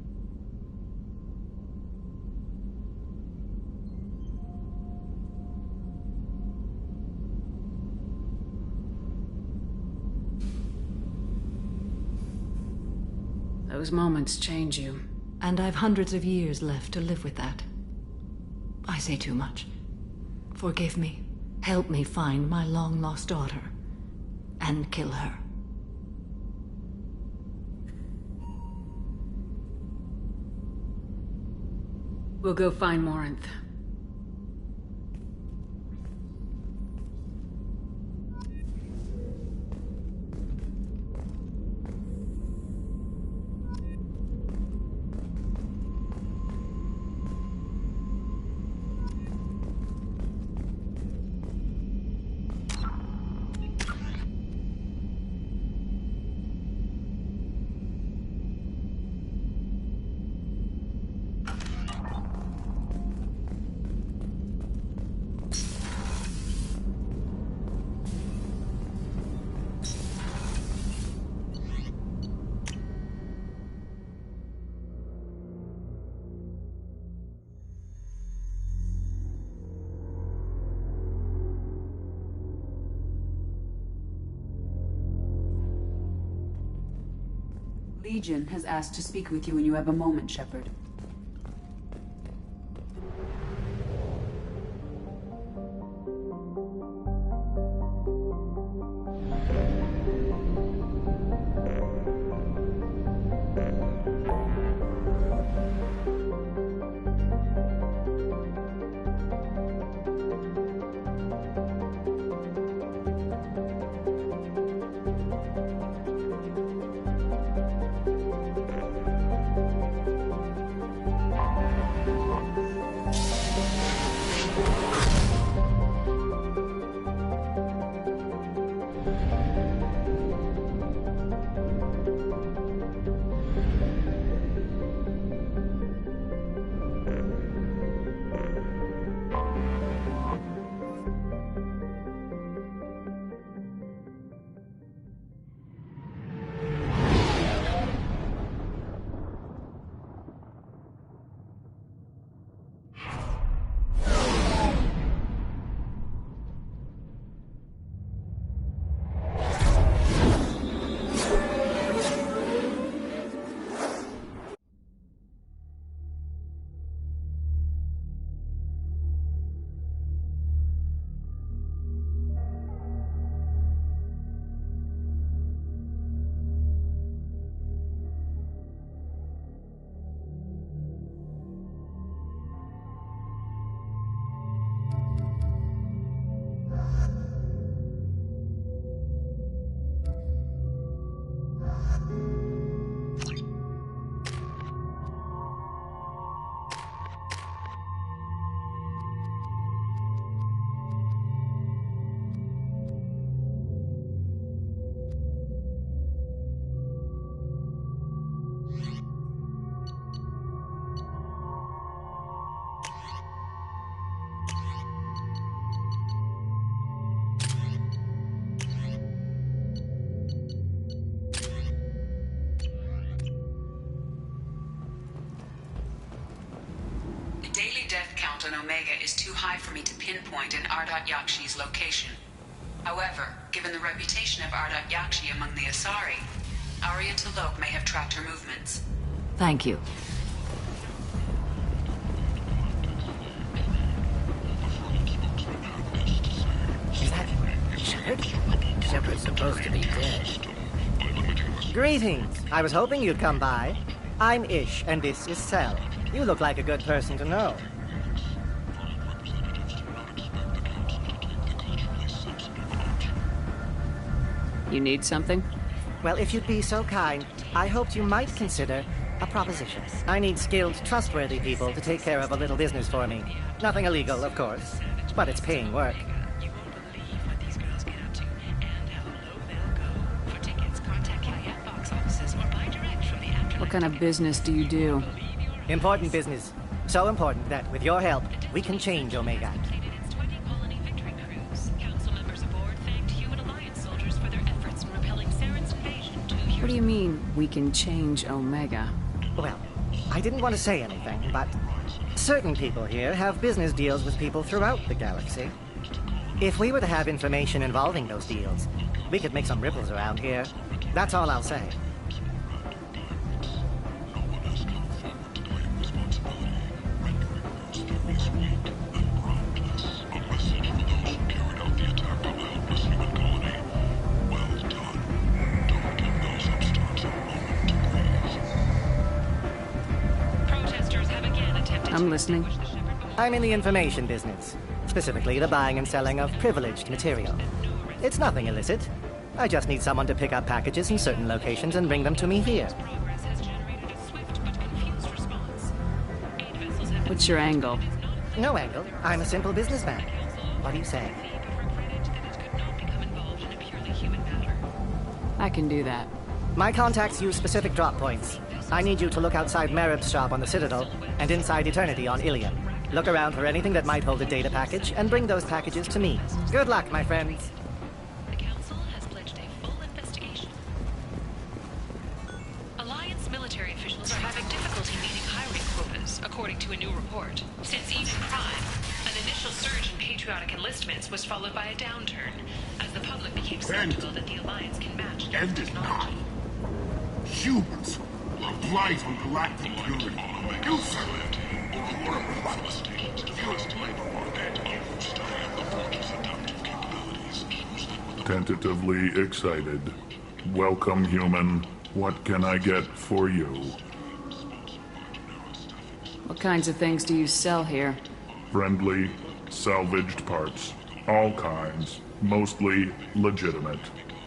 Those moments change you. And I've hundreds of years left to live with that. I say too much. Forgive me. Help me find my long-lost daughter. And kill her. We'll go find Morinth. Legion has asked to speak with you when you have a moment, Shepard. count on Omega is too high for me to pinpoint an Ardat Yakshi's location. However, given the reputation of Ardat Yakshi among the Asari, Arya T'Loak may have tracked her movements. Thank you. Is that Shepard? Shepard's supposed to be dead. Greetings. I was hoping you'd come by. I'm Ish, and this is Cell. You look like a good person to know. You need something? Well, if you'd be so kind, I hoped you might consider a proposition. I need skilled, trustworthy people to take care of a little business for me. Nothing illegal, of course, but it's paying work. What kind of business do you do? Important business. So important that, with your help, we can change Omega. What do you mean, we can change Omega? Well, I didn't want to say anything, but certain people here have business deals with people throughout the galaxy. If we were to have information involving those deals, we could make some ripples around here. That's all I'll say. I'm listening. I'm in the information business, specifically the buying and selling of privileged material. It's nothing illicit. I just need someone to pick up packages in certain locations and bring them to me here. What's your angle? No angle. I'm a simple businessman. What do you say? I can do that. My contacts use specific drop points. I need you to look outside Merib's shop on the Citadel and inside Eternity on Ilium. Look around for anything that might hold a data package and bring those packages to me. Good luck, my friends. The Council has pledged a full investigation. Alliance military officials are having difficulty meeting hiring quotas, according to a new report. Since Eden Prime, an initial surge in patriotic enlistments was followed by a downturn, as the public became skeptical that the Alliance can match their technology. Humans are blight on galactic purity. You said it. Tentatively excited. Welcome, human. What can I get for you? What kinds of things do you sell here? Friendly, salvaged parts. All kinds. Mostly legitimate.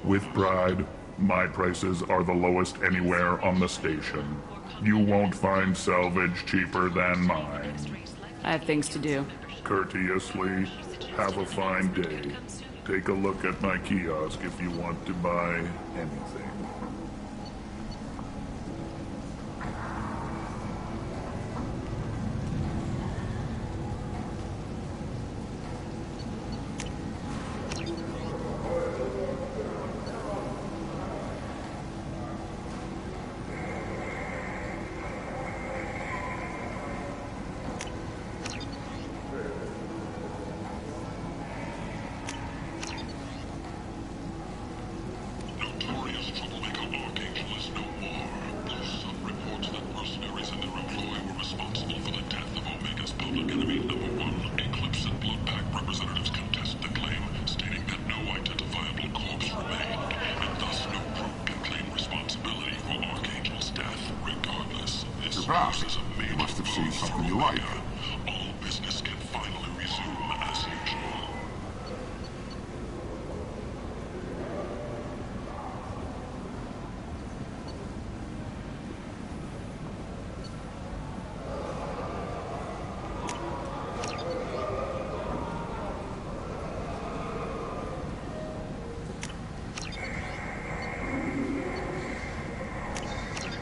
With pride, my prices are the lowest anywhere on the station. You won't find salvage cheaper than mine. I have things to do. Courteously, have a fine day. Take a look at my kiosk if you want to buy anything. You must have seen something you like. All business can finally resume as usual.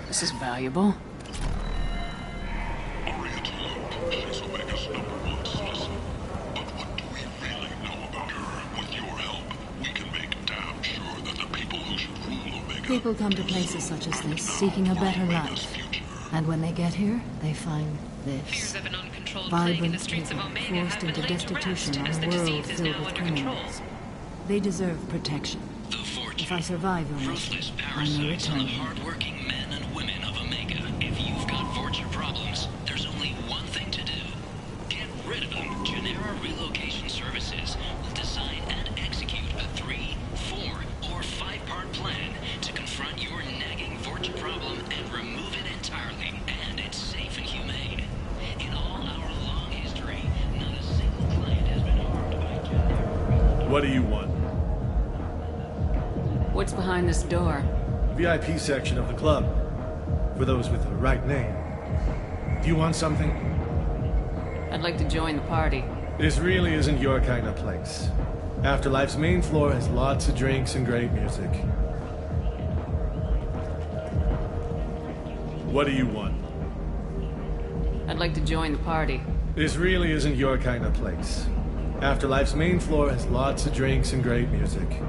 This is valuable. She's Omega's #1 citizen. But what do we really know about her? With your help, we can make damn sure that the people who should rule Omega... People come to places such as this seeking a better life. And when they get here, they find Fears this. of an uncontrolled plague in the Vibrant streets of people Omega have forced been into laid to destitution rest on as the a world disease is filled now with under control. criminals. They deserve protection. If I survive your mission, I may return here. Hardworking men and women of Omega. If you've got Vorcha problems, there's only one thing to do. Get rid of them. Genera Relocation Services will design and execute a 3, 4, or 5-part plan to confront your nagging Vorcha problem and remove it entirely. And it's safe and humane. In all our long history, not a single client has been harmed by Genera. What do you want? What's behind this door? VIP section of the club. For those with the right name. Do you want something? I'd like to join the party. This really isn't your kind of place. Afterlife's main floor has lots of drinks and great music. What do you want? I'd like to join the party. This really isn't your kind of place. Afterlife's main floor has lots of drinks and great music.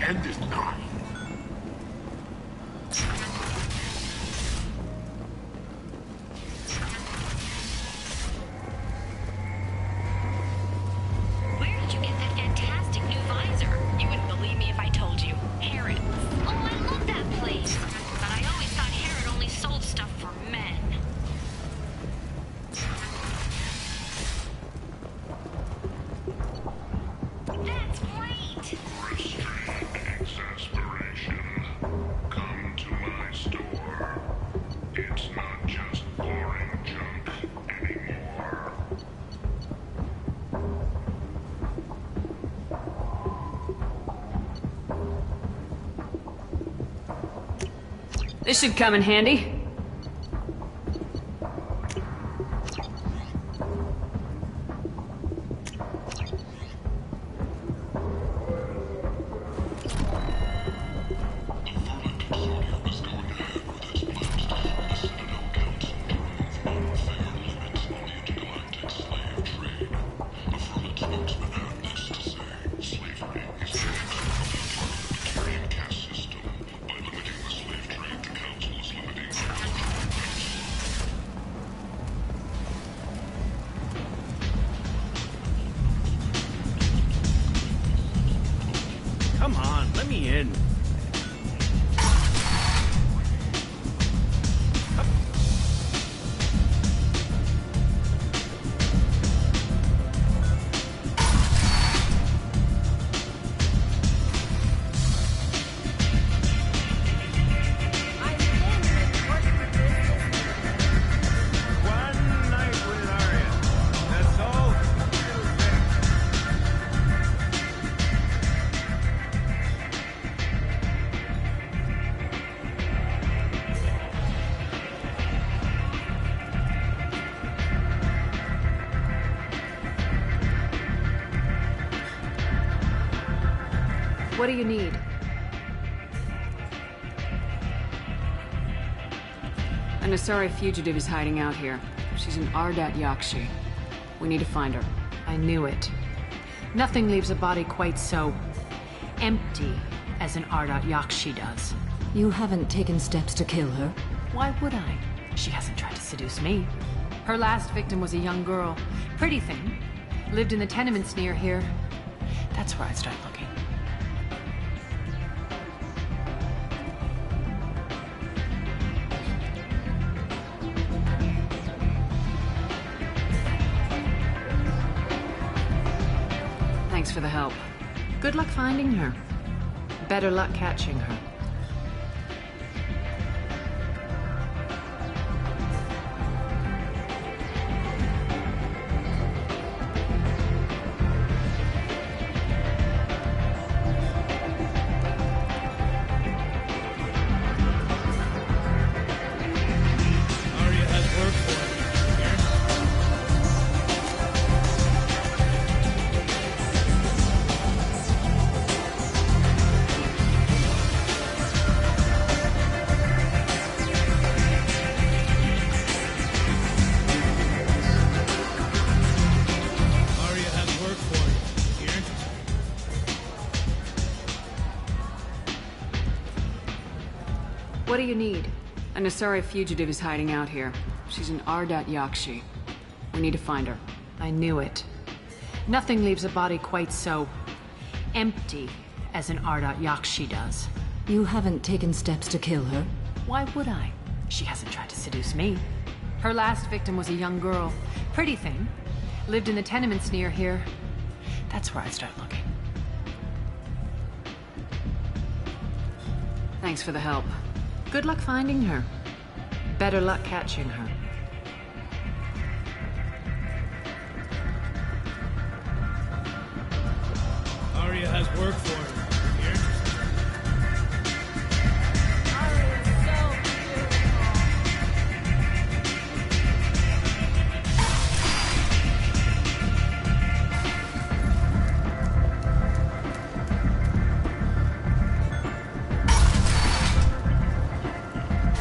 End is not. Where did you get that fantastic new visor? You wouldn't believe me if I told you. Harrod. Oh, I love that place. But I always thought Harrod only sold stuff for men. That's great! Exasperation. Come to my store. It's not just boring junk anymore. This should come in handy. Come on, let me in. What do you need? An Asari fugitive is hiding out here. She's an Ardat Yakshi. We need to find her. I knew it. Nothing leaves a body quite so empty as an Ardat Yakshi does. You haven't taken steps to kill her? Why would I? She hasn't tried to seduce me. Her last victim was a young girl. Pretty thing. Lived in the tenements near here. That's where I'd start looking. Thanks for the help. Good luck finding her. Better luck catching her. Arya has work for me. Arya has work for you. Here? What do you need? An Asari fugitive is hiding out here. She's an Ardat Yakshi. We need to find her. I knew it. Nothing leaves a body quite so empty as an Ardat Yakshi does. You haven't taken steps to kill her? Why would I? She hasn't tried to seduce me. Her last victim was a young girl. Pretty thing. Lived in the tenements near here. That's where I'd start looking. Thanks for the help. Good luck finding her. Better luck catching her. Arya has work for me. Here?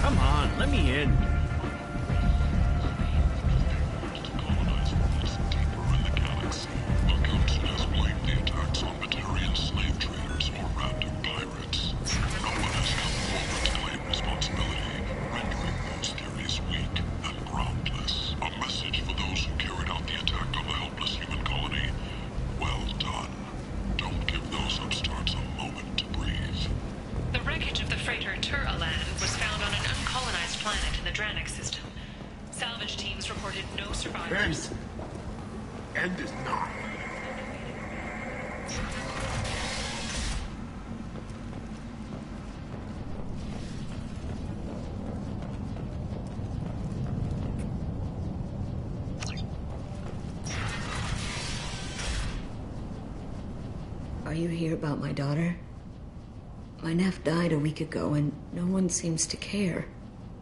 Come on, let me in. The wreckage of the freighter Tur-Alan was found on an uncolonized planet in the Dranik system. Salvage teams reported no survivors. End is not. Are you here about my daughter? My nephew died a week ago and no one seems to care.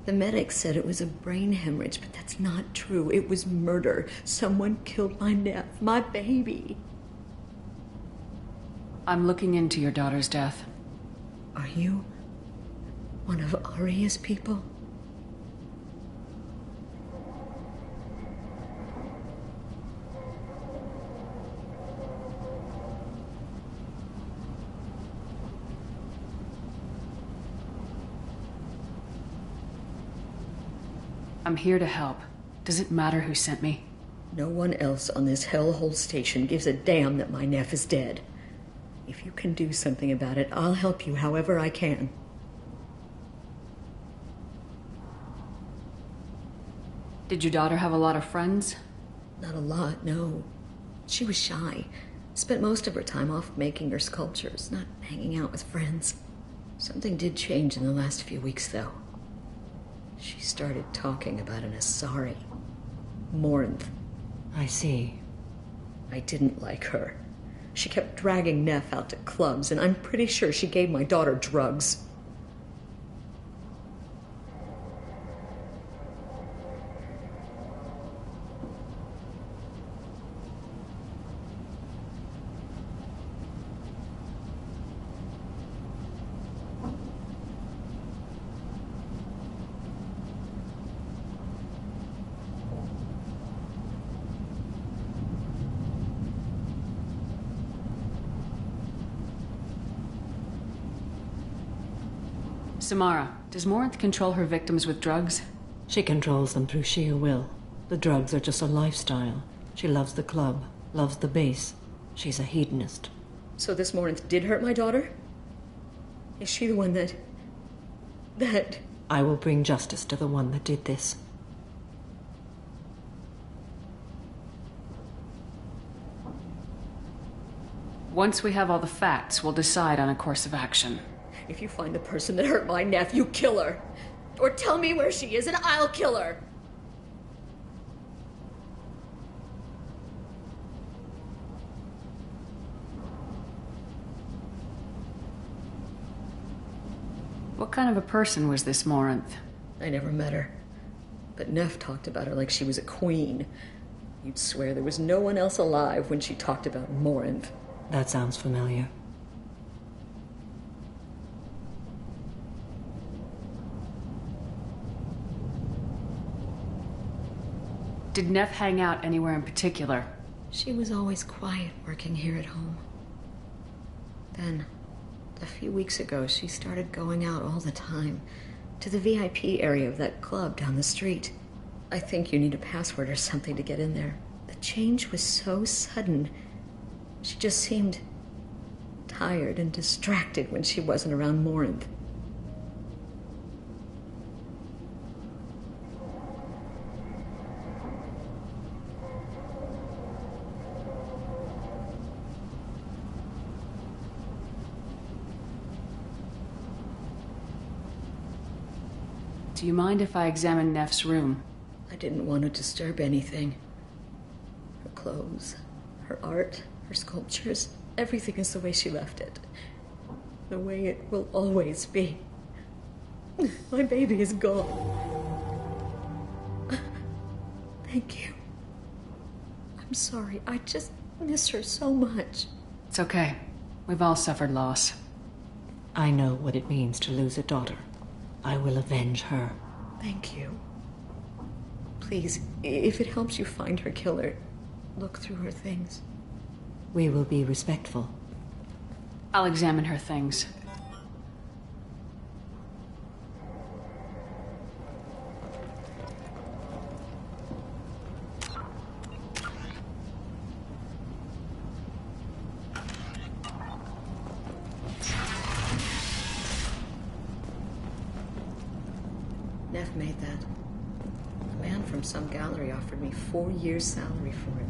The medics said it was a brain hemorrhage, but that's not true. It was murder. Someone killed my nephew, my baby. I'm looking into your daughter's death. Are you one of Arya's people? I'm here to help. Does it matter who sent me? No one else on this hellhole station gives a damn that my nephew is dead. If you can do something about it, I'll help you however I can. Did your daughter have a lot of friends? Not a lot, no. She was shy. Spent most of her time off making her sculptures, not hanging out with friends. Something did change in the last few weeks, though. She started talking about an Asari. Morinth. I see. I didn't like her. She kept dragging Neff out to clubs, and I'm pretty sure she gave my daughter drugs. Samara, does Morinth control her victims with drugs? She controls them through sheer will. The drugs are just a lifestyle. She loves the club, loves the base. She's a hedonist. So this Morinth did hurt my daughter? Is she the one that... I will bring justice to the one that did this. Once we have all the facts, we'll decide on a course of action. If you find the person that hurt my nephew, kill her. Or tell me where she is and I'll kill her. What kind of a person was this Morinth? I never met her. But Neff talked about her like she was a queen. You'd swear there was no one else alive when she talked about Morinth. That sounds familiar. Did Neff hang out anywhere in particular? She was always quiet working here at home. Then, a few weeks ago, she started going out all the time to the VIP area of that club down the street. I think you need a password or something to get in there. The change was so sudden. She just seemed tired and distracted when she wasn't around Morinth. Do you mind if I examine Neff's room? I didn't want to disturb anything. Her clothes, her art, her sculptures, everything is the way she left it. The way it will always be. My baby is gone. Thank you. I'm sorry. I just miss her so much. It's okay. We've all suffered loss. I know what it means to lose a daughter. I will avenge her. Thank you. Please, if it helps you find her killer, look through her things. We will be respectful. I'll examine her things. Neff made that. A man from some gallery offered me 4 years' salary for it.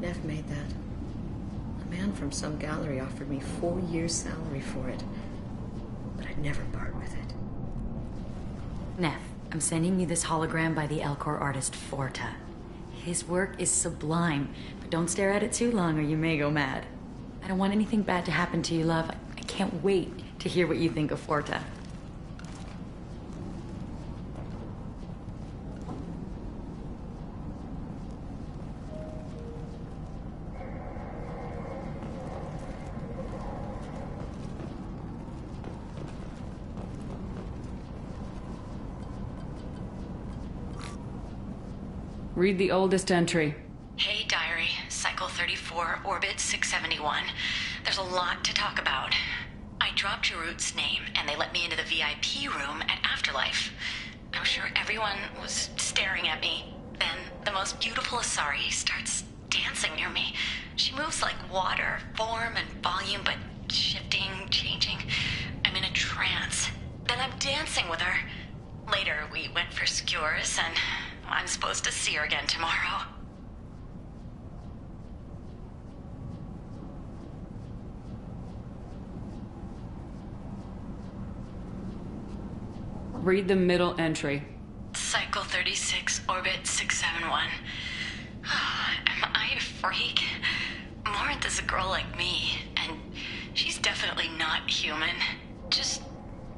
Neff made that. A man from some gallery offered me 4 years' salary for it. But I'd never part with it. Neff, I'm sending you this hologram by the Elcor artist Forta. His work is sublime, but don't stare at it too long or you may go mad. I don't want anything bad to happen to you, love. I can't wait to hear what you think of Forta. Read the oldest entry. Hey, Diary. Cycle 34, Orbit 671. There's a lot to talk about. I dropped Jarut's name, and they let me into the VIP room at Afterlife. I'm sure everyone was staring at me. Then the most beautiful Asari starts dancing dancing near me. She moves like water, form and volume, but shifting, changing. I'm in a trance. Then I'm dancing with her. Later, we went for skewers, and I'm supposed to see her again tomorrow. Read the middle entry. Cycle 36, orbit 671. Am I a freak? Morinth is a girl like me, and she's definitely not human. Just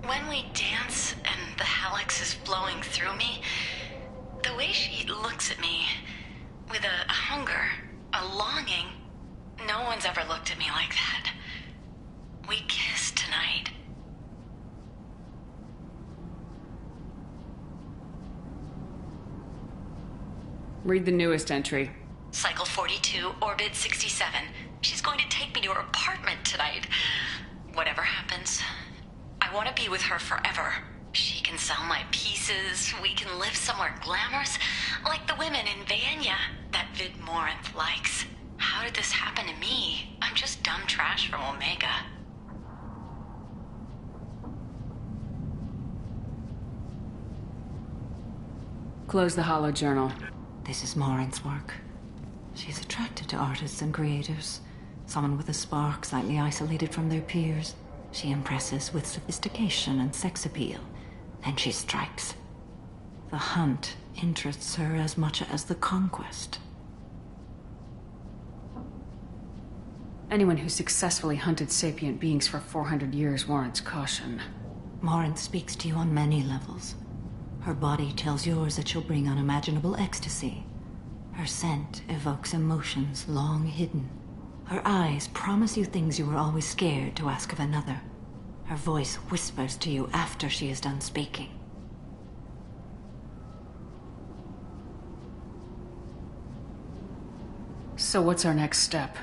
when we dance and the helix is flowing through me, the way she looks at me, with a hunger, a longing, no one's ever looked at me like that. We kissed tonight. Read the newest entry. Cycle 42, orbit 67. She's going to take me to her apartment tonight. Whatever happens, I want to be with her forever. She can sell my pieces. We can live somewhere glamorous, like the women in Vanya that Vid Morinth likes. How did this happen to me? I'm just dumb trash from Omega. Close the holo journal. This is Morinth's work. She's attracted to artists and creators. Someone with a spark, slightly isolated from their peers. She impresses with sophistication and sex appeal. Then she strikes. The hunt interests her as much as the conquest. Anyone who successfully hunted sapient beings for 400 years warrants caution. Morinth speaks to you on many levels. Her body tells yours that she'll bring unimaginable ecstasy. Her scent evokes emotions long hidden. Her eyes promise you things you were always scared to ask of another. Her voice whispers to you after she is done speaking. So what's our next step?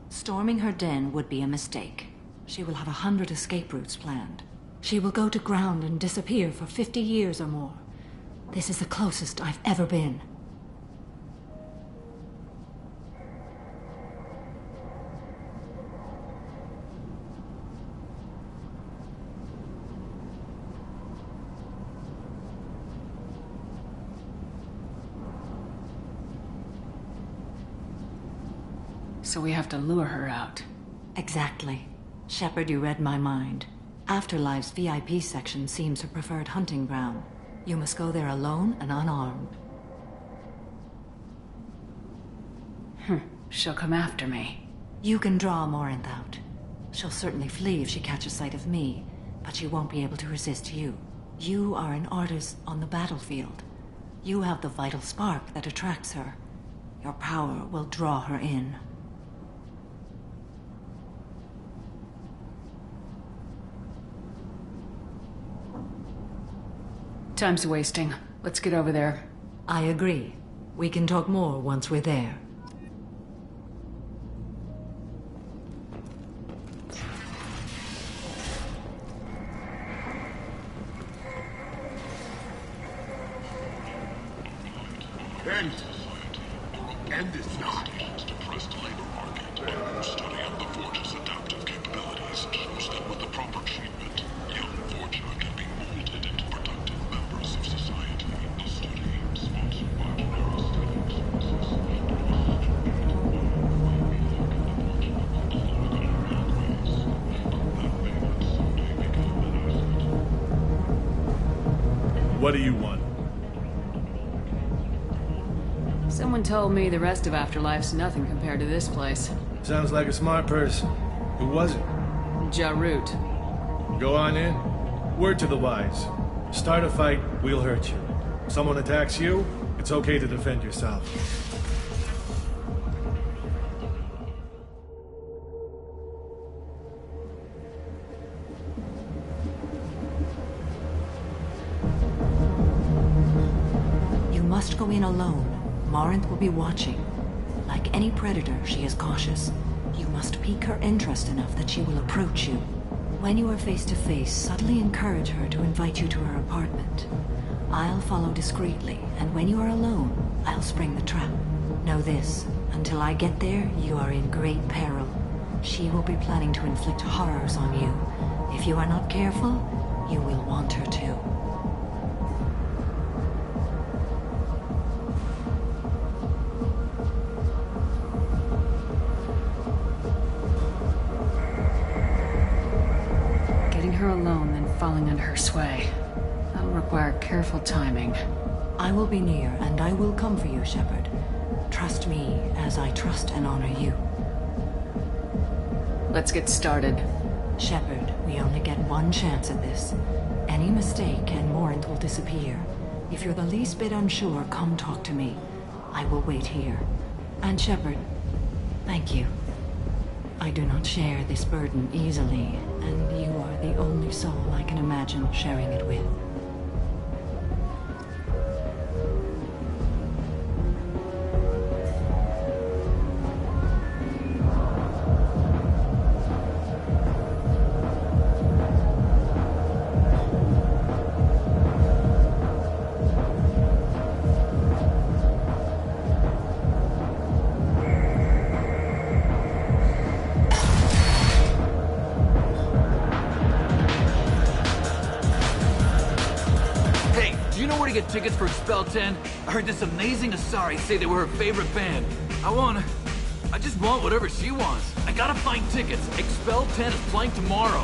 Storming her den would be a mistake. She will have 100 escape routes planned. She will go to ground and disappear for 50 years or more. This is the closest I've ever been. So we have to lure her out. Exactly. Shepard, you read my mind. Afterlife's VIP section seems her preferred hunting ground. You must go there alone and unarmed. She'll come after me. You can draw Morinth out. She'll certainly flee if she catches sight of me, but she won't be able to resist you. You are an artist on the battlefield. You have the vital spark that attracts her. Your power will draw her in. Time's wasting. Let's get over there. I agree. We can talk more once we're there. End this now. Depressed labor market. Study of the Forge's adaptive capabilities shows that with the proper treatment, young Forger can be molded into productive members of society. The study, sponsored by What do you want? Someone told me the rest of Afterlife's nothing compared to this place. Sounds like a smart person. Who was it? Jarut. Go on in. Word to the wise. Start a fight, we'll hurt you. Someone attacks you, it's okay to defend yourself. You must go in alone. Morinth will be watching. Like any predator, she is cautious. You must pique her interest enough that she will approach you. When you are face to face, subtly encourage her to invite you to her apartment. I'll follow discreetly, and when you are alone, I'll spring the trap. No Know this, until I get there, you are in great peril. She will be planning to inflict horrors on you. If you are not careful, you will want her to. Getting her alone, then falling under her sway. That'll require careful timing. I will be near, and I will come for you, Shepard. Trust me, as I trust and honor you. Let's get started. Shepard, we only get one chance at this. Any mistake and Morant will disappear. If you're the least bit unsure, come talk to me. I will wait here. And Shepard, thank you. I do not share this burden easily, and you are the only soul I can imagine sharing it with. Get tickets for Expel 10. I heard this amazing Asari say they were her favorite band. I just want whatever she wants. I gotta find tickets. Expel 10 is playing tomorrow.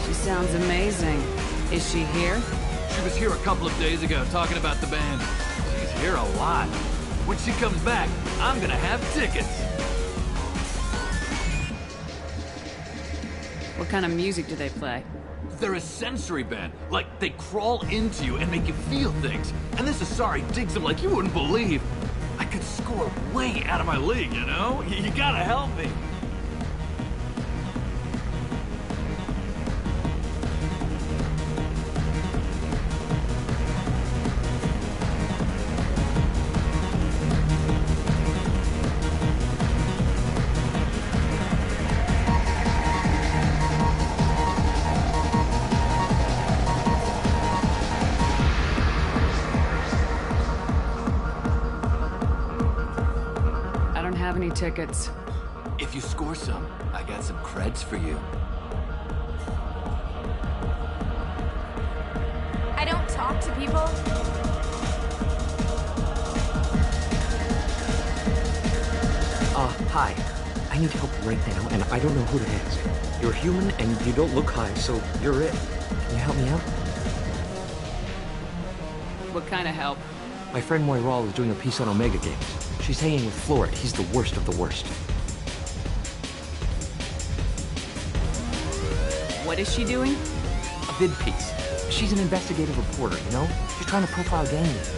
She sounds amazing. Is she here? She was here a couple of days ago talking about the band. She's here a lot. When she comes back, I'm gonna have tickets. What kind of music do they play? They're a sensory band. Like, they crawl into you and make you feel things. And this Asari digs them like you wouldn't believe. I could score way out of my league, you know? You gotta help me. Tickets. If you score some, I got some creds for you. I don't talk to people. Hi. I need help right now, and I don't know who to ask. You're human, and you don't look high, so you're it. Can you help me out? What kind of help? My friend Moiral is doing a piece on Omega Games. She's hanging with Floret. He's the worst of the worst. What is she doing? A vid piece. She's an investigative reporter, you know? She's trying to profile gang leaders.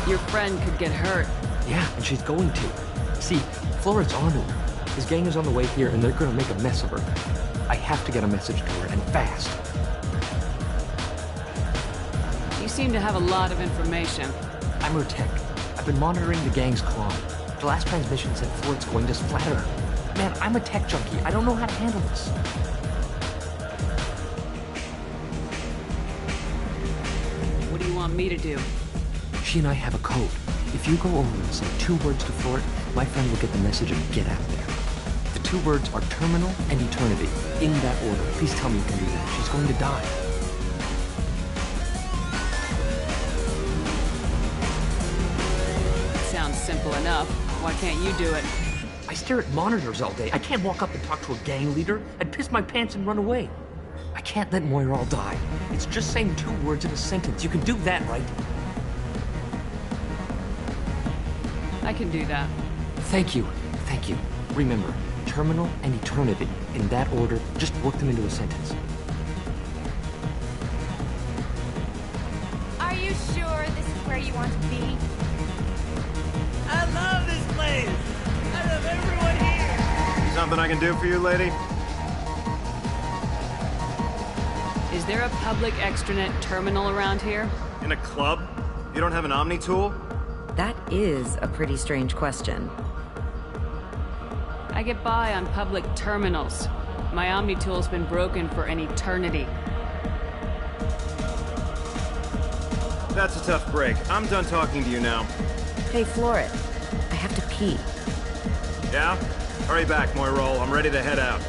Your friend could get hurt. Yeah, and she's going to. See, Floret's onto her. His gang is on the way here, and they're gonna make a mess of her. I have to get a message to her, and fast. You seem to have a lot of information. I'm her tech. I've been monitoring the gang's comm. The last transmission said Floret's going to splatter her. Man, I'm a tech junkie. I don't know how to handle this. What do you want me to do? She and I have a code. If you go over and say 2 words to Floret, my friend will get the message and get out of there. The 2 words are terminal and eternity. In that order. Please tell me you can do that. She's going to die. Simple enough. Why can't you do it? I stare at monitors all day. I can't walk up and talk to a gang leader. I'd piss my pants and run away. I can't let Moiral die. It's just saying 2 words in a sentence. You can do that, right? I can do that. Thank you. Thank you. Remember, terminal and eternity. In that order, just work them into a sentence. Are you sure this is where you want to be? I love this place! I love everyone here! Something I can do for you, lady? Is there a public extranet terminal around here? In a club? You don't have an Omni tool? That is a pretty strange question. I get by on public terminals. My Omni tool's been broken for an eternity. That's a tough break. I'm done talking to you now. Hey, Floret. I have to pee. Yeah? Hurry back, Moirol. I'm ready to head out.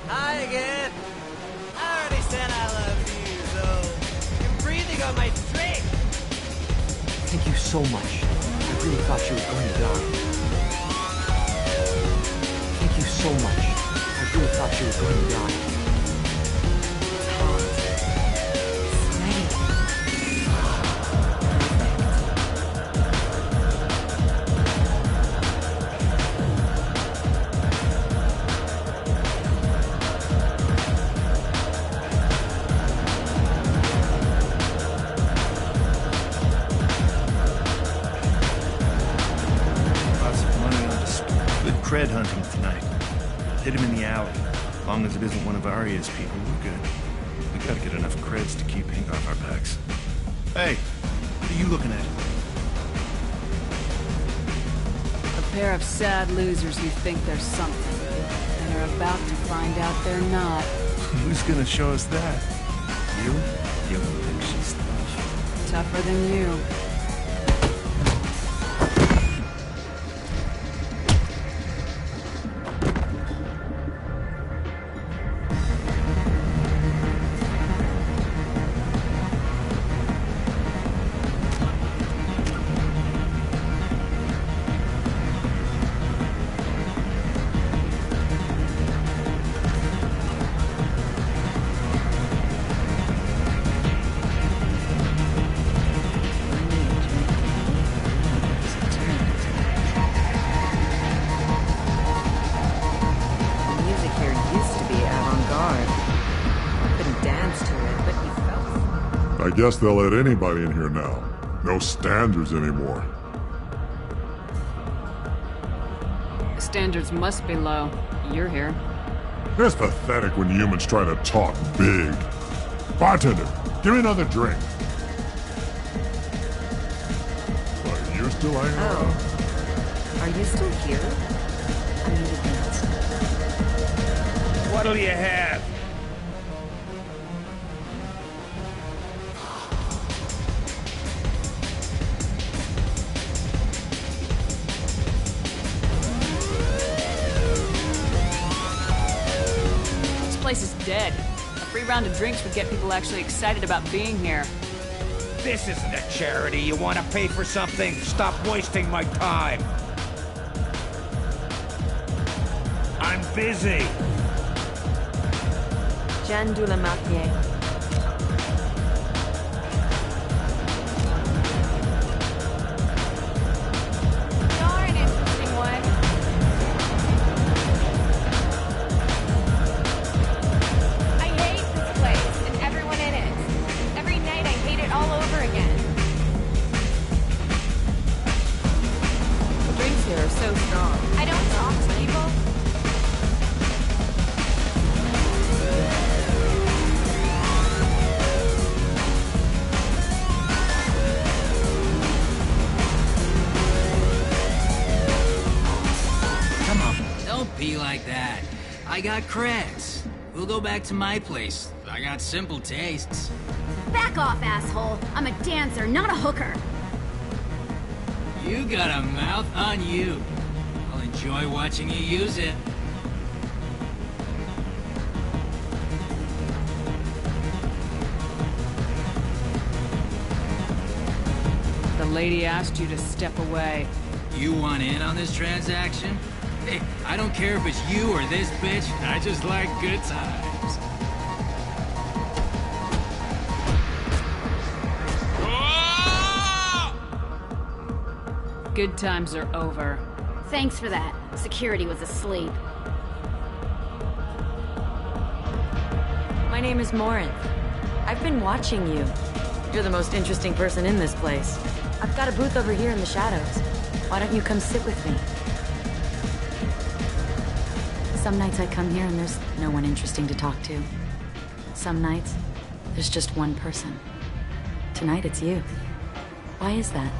Hi again. I already said I love you, so you're breathing on my drink. Thank you so much. I really thought she was going to die. Thank you so much. I really thought she was going to die. Cred hunting tonight. Hit him in the alley. As long as it isn't one of Arya's people, we're good. We gotta get enough creds to keep ink off our backs. Hey, what are you looking at? A pair of sad losers who think they're something, and are about to find out they're not. Who's gonna show us that? You? You don't think she's tough. Tougher than you. I guess they'll let anybody in here now. No standards anymore. Standards must be low. You're here. It's pathetic when humans try to talk big. Bartender, give me another drink. What, you're still hanging around? Are you still here? I need a dance. What'll you have? This place is dead. A free round of drinks would get people actually excited about being here. This isn't a charity. You want to pay for something? Stop wasting my time. I'm busy. Jeanne de la Marnier. You're an interesting one. I hate this place and everyone in it. Every night I hate it all over again. The drinks here are so strong. I don't talk to people. Don't be like that. I got creds. We'll go back to my place. I got simple tastes. Back off, asshole. I'm a dancer, not a hooker. You got a mouth on you. I'll enjoy watching you use it. The lady asked you to step away. You want in on this transaction? Hey, I don't care if it's you or this bitch. I just like good times. Good times are over. Thanks for that. Security was asleep. My name is Morinth. I've been watching you. You're the most interesting person in this place. I've got a booth over here in the shadows. Why don't you come sit with me? Some nights I come here and there's no one interesting to talk to. Some nights, there's just one person. Tonight it's you. Why is that?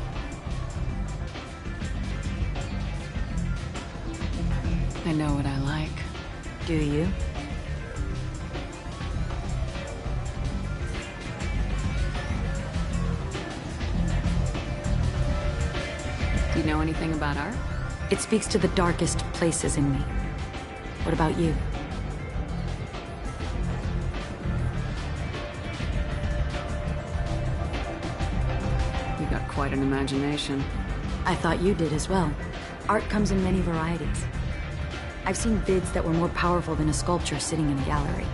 I know what I like. Do you? Do you know anything about art? It speaks to the darkest places in me. What about you? You got quite an imagination. I thought you did as well. Art comes in many varieties. I've seen vids that were more powerful than a sculpture sitting in a gallery.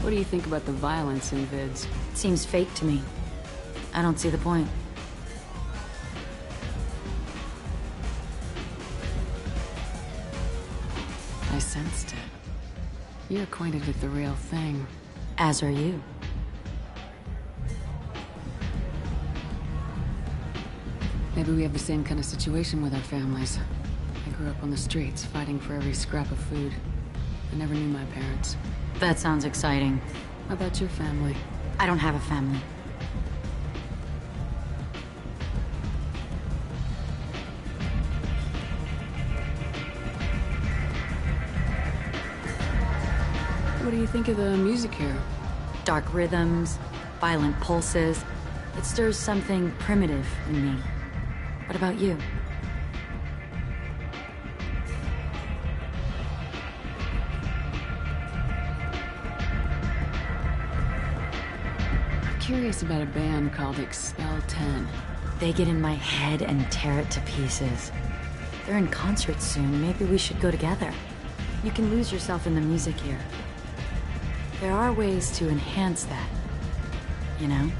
What do you think about the violence in vids? It seems fake to me. I don't see the point. I sensed it. You're acquainted with the real thing. As are you. Maybe we have the same kind of situation with our families. I grew up on the streets, fighting for every scrap of food. I never knew my parents. That sounds exciting. How about your family? I don't have a family. What do you think of the music here? Dark rhythms, violent pulses. It stirs something primitive in me. What about you? I'm curious about a band called Expel 10. They get in my head and tear it to pieces. They're in concert soon. Maybe we should go together. You can lose yourself in the music here. There are ways to enhance that, you know?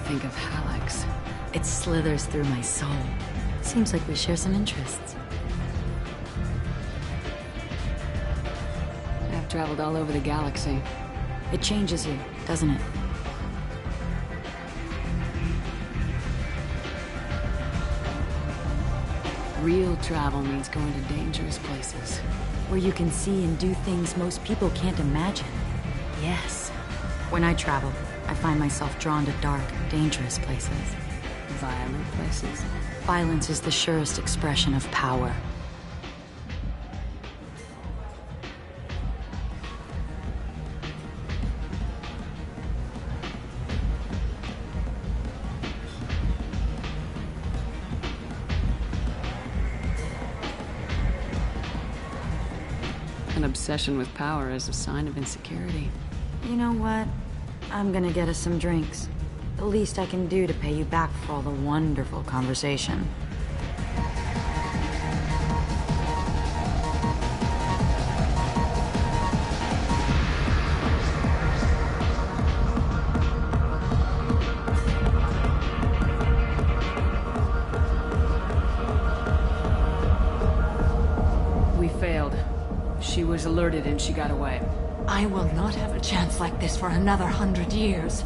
Think of Hallex. It slithers through my soul. Seems like we share some interests. I've traveled all over the galaxy. It changes you, doesn't it? Real travel means going to dangerous places. Where you can see and do things most people can't imagine. Yes. When I travel, I find myself drawn to dark, dangerous places. Violent places? Violence is the surest expression of power. An obsession with power is a sign of insecurity. You know what? I'm gonna get us some drinks. The least I can do to pay you back for all the wonderful conversation. We failed. She was alerted and she got away. I will not have a chance like this for another 100 years.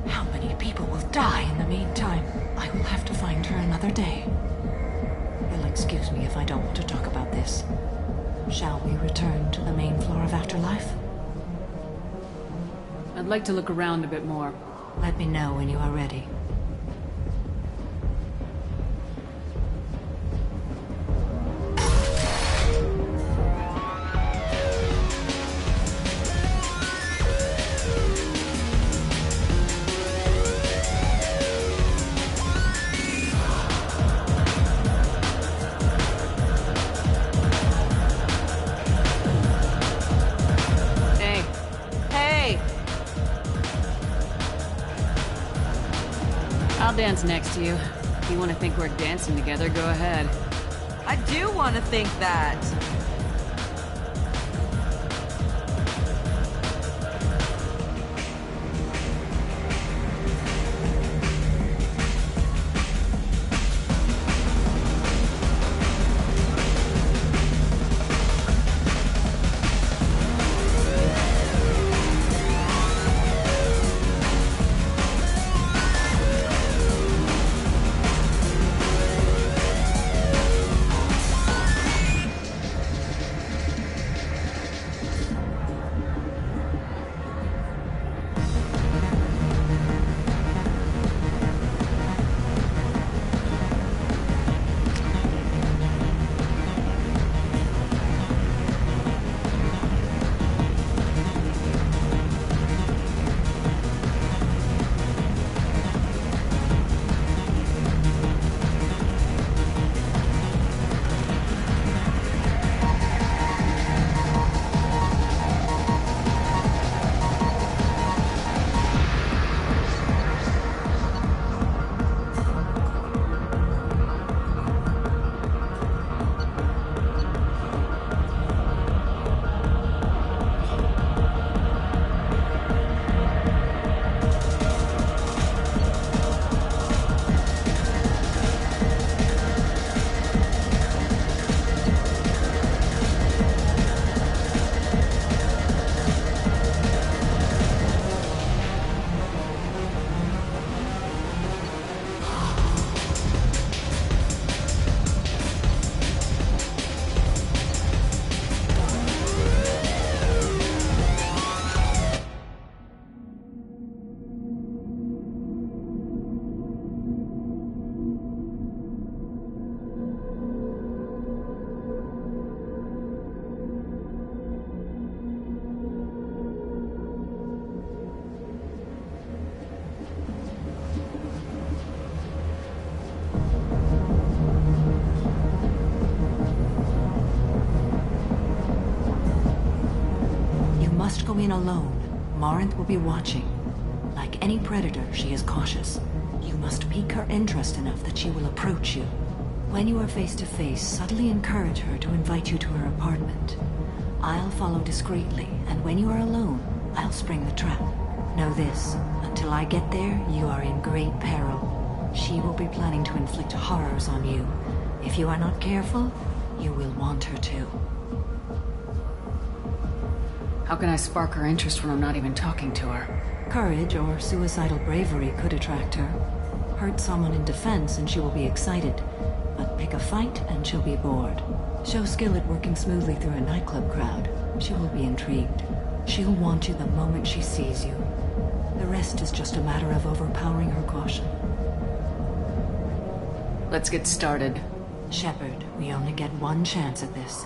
How many people will die in the meantime? I will have to find her another day. You'll excuse me if I don't want to talk about this. Shall we return to the main floor of Afterlife? I'd like to look around a bit more. Let me know when you are ready. I'll dance next to you. If you want to think we're dancing together, go ahead. I do want to think that. go in alone. Morinth will be watching. Like any predator, she is cautious. You must pique her interest enough that she will approach you. When you are face to face, subtly encourage her to invite you to her apartment. I'll follow discreetly, and when you are alone, I'll spring the trap. Know this, until I get there, you are in great peril. She will be planning to inflict horrors on you. If you are not careful, you will want her to. How can I spark her interest when I'm not even talking to her? Courage or suicidal bravery could attract her. Hurt someone in defense and she will be excited. But pick a fight and she'll be bored. Show skill at working smoothly through a nightclub crowd. She will be intrigued. She'll want you the moment she sees you. The rest is just a matter of overpowering her caution. Let's get started. Shepard, we only get one chance at this.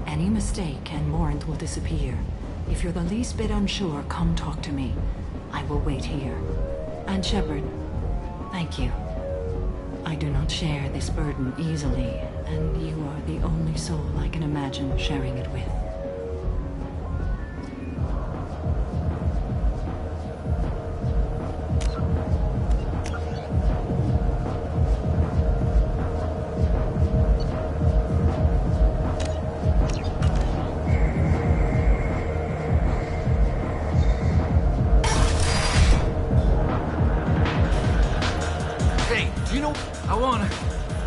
Any mistake and Morinth will disappear. If you're the least bit unsure, come talk to me. I will wait here. And Shepard, thank you. I do not share this burden easily, and you are the only soul I can imagine sharing it with.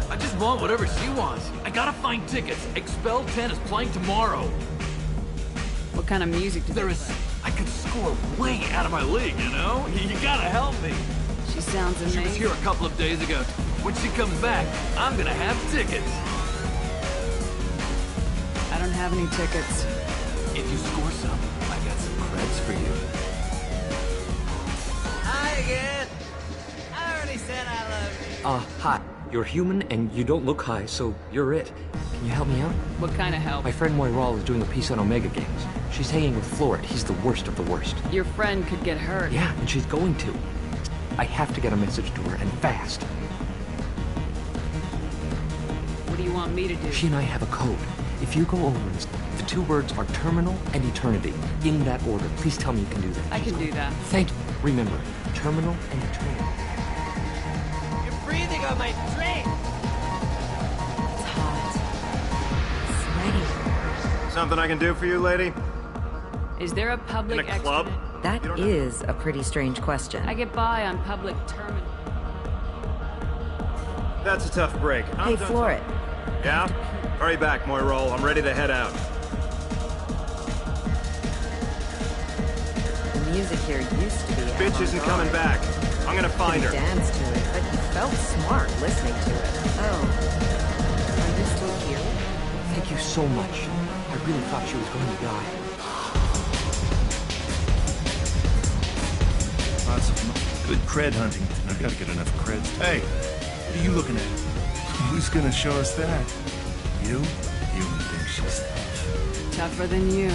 I just want whatever she wants. I gotta find tickets. Expel 10 is playing tomorrow. What kind of music do there is? I could score way out of my league, you know? You gotta help me. She sounds amazing. She was here a couple of days ago. When she comes back, I'm gonna have tickets. I don't have any tickets. If you score some, I got some creds for you. Hi again. I already said I love you. Hi. You're human and you don't look high, so you're it. Can you help me out? What kind of help? My friend Moirol is doing a piece on Omega Games. She's hanging with Florid. He's the worst of the worst. Your friend could get hurt. Yeah, and she's going to. I have to get a message to her, and fast. What do you want me to do? She and I have a code. If you go over and the two words are terminal and eternity. In that order. Please tell me you can do that. I can do that. Thank you. Remember, terminal and eternity. Breathing on my drink! It's hot. Sweaty. Something I can do for you, lady? Is there a public In a club? That is a pretty strange question. I get by on public terminal. That's a tough break. Hey, Florid. Yeah? Hurry back, Moirol. I'm ready to head out. The music here used to be Bitch isn't coming back. I'm gonna find her. Dance to it, but you felt smart listening to it. Oh. Are you still here? Thank you so much. I really thought she was going to die. Lots of good cred hunting. I've got to get enough creds. Hey, what are you looking at? Who's gonna show us that? You? You think she's tough? Tougher than you.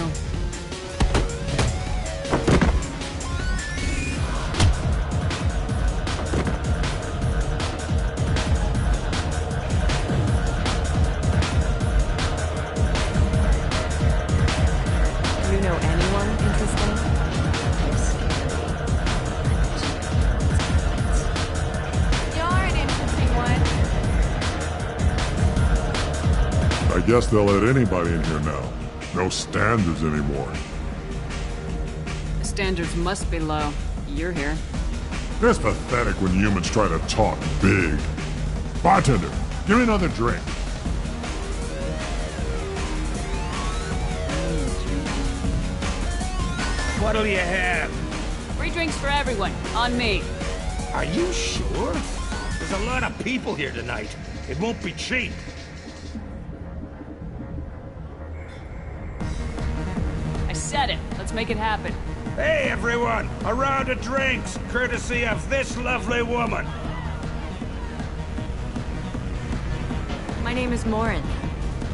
I guess they'll let anybody in here now. No standards anymore. The standards must be low. You're here. It's pathetic when humans try to talk big. Bartender, give me another drink. What'll you have? Free drinks for everyone. On me. Are you sure? There's a lot of people here tonight. It won't be cheap. I said it. Let's make it happen. Hey, everyone! A round of drinks, courtesy of this lovely woman. My name is Morinth.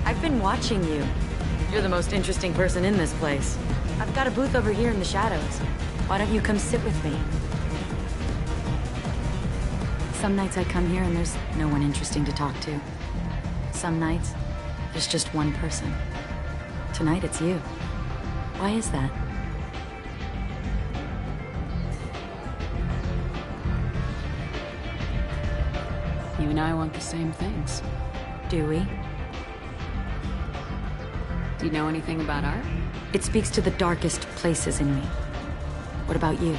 I've been watching you. You're the most interesting person in this place. I've got a booth over here in the shadows. Why don't you come sit with me? Some nights I come here and there's no one interesting to talk to. Some nights, there's just one person. Tonight it's you. Why is that? You and I want the same things. Do we? Do you know anything about art? It speaks to the darkest places in me. What about you?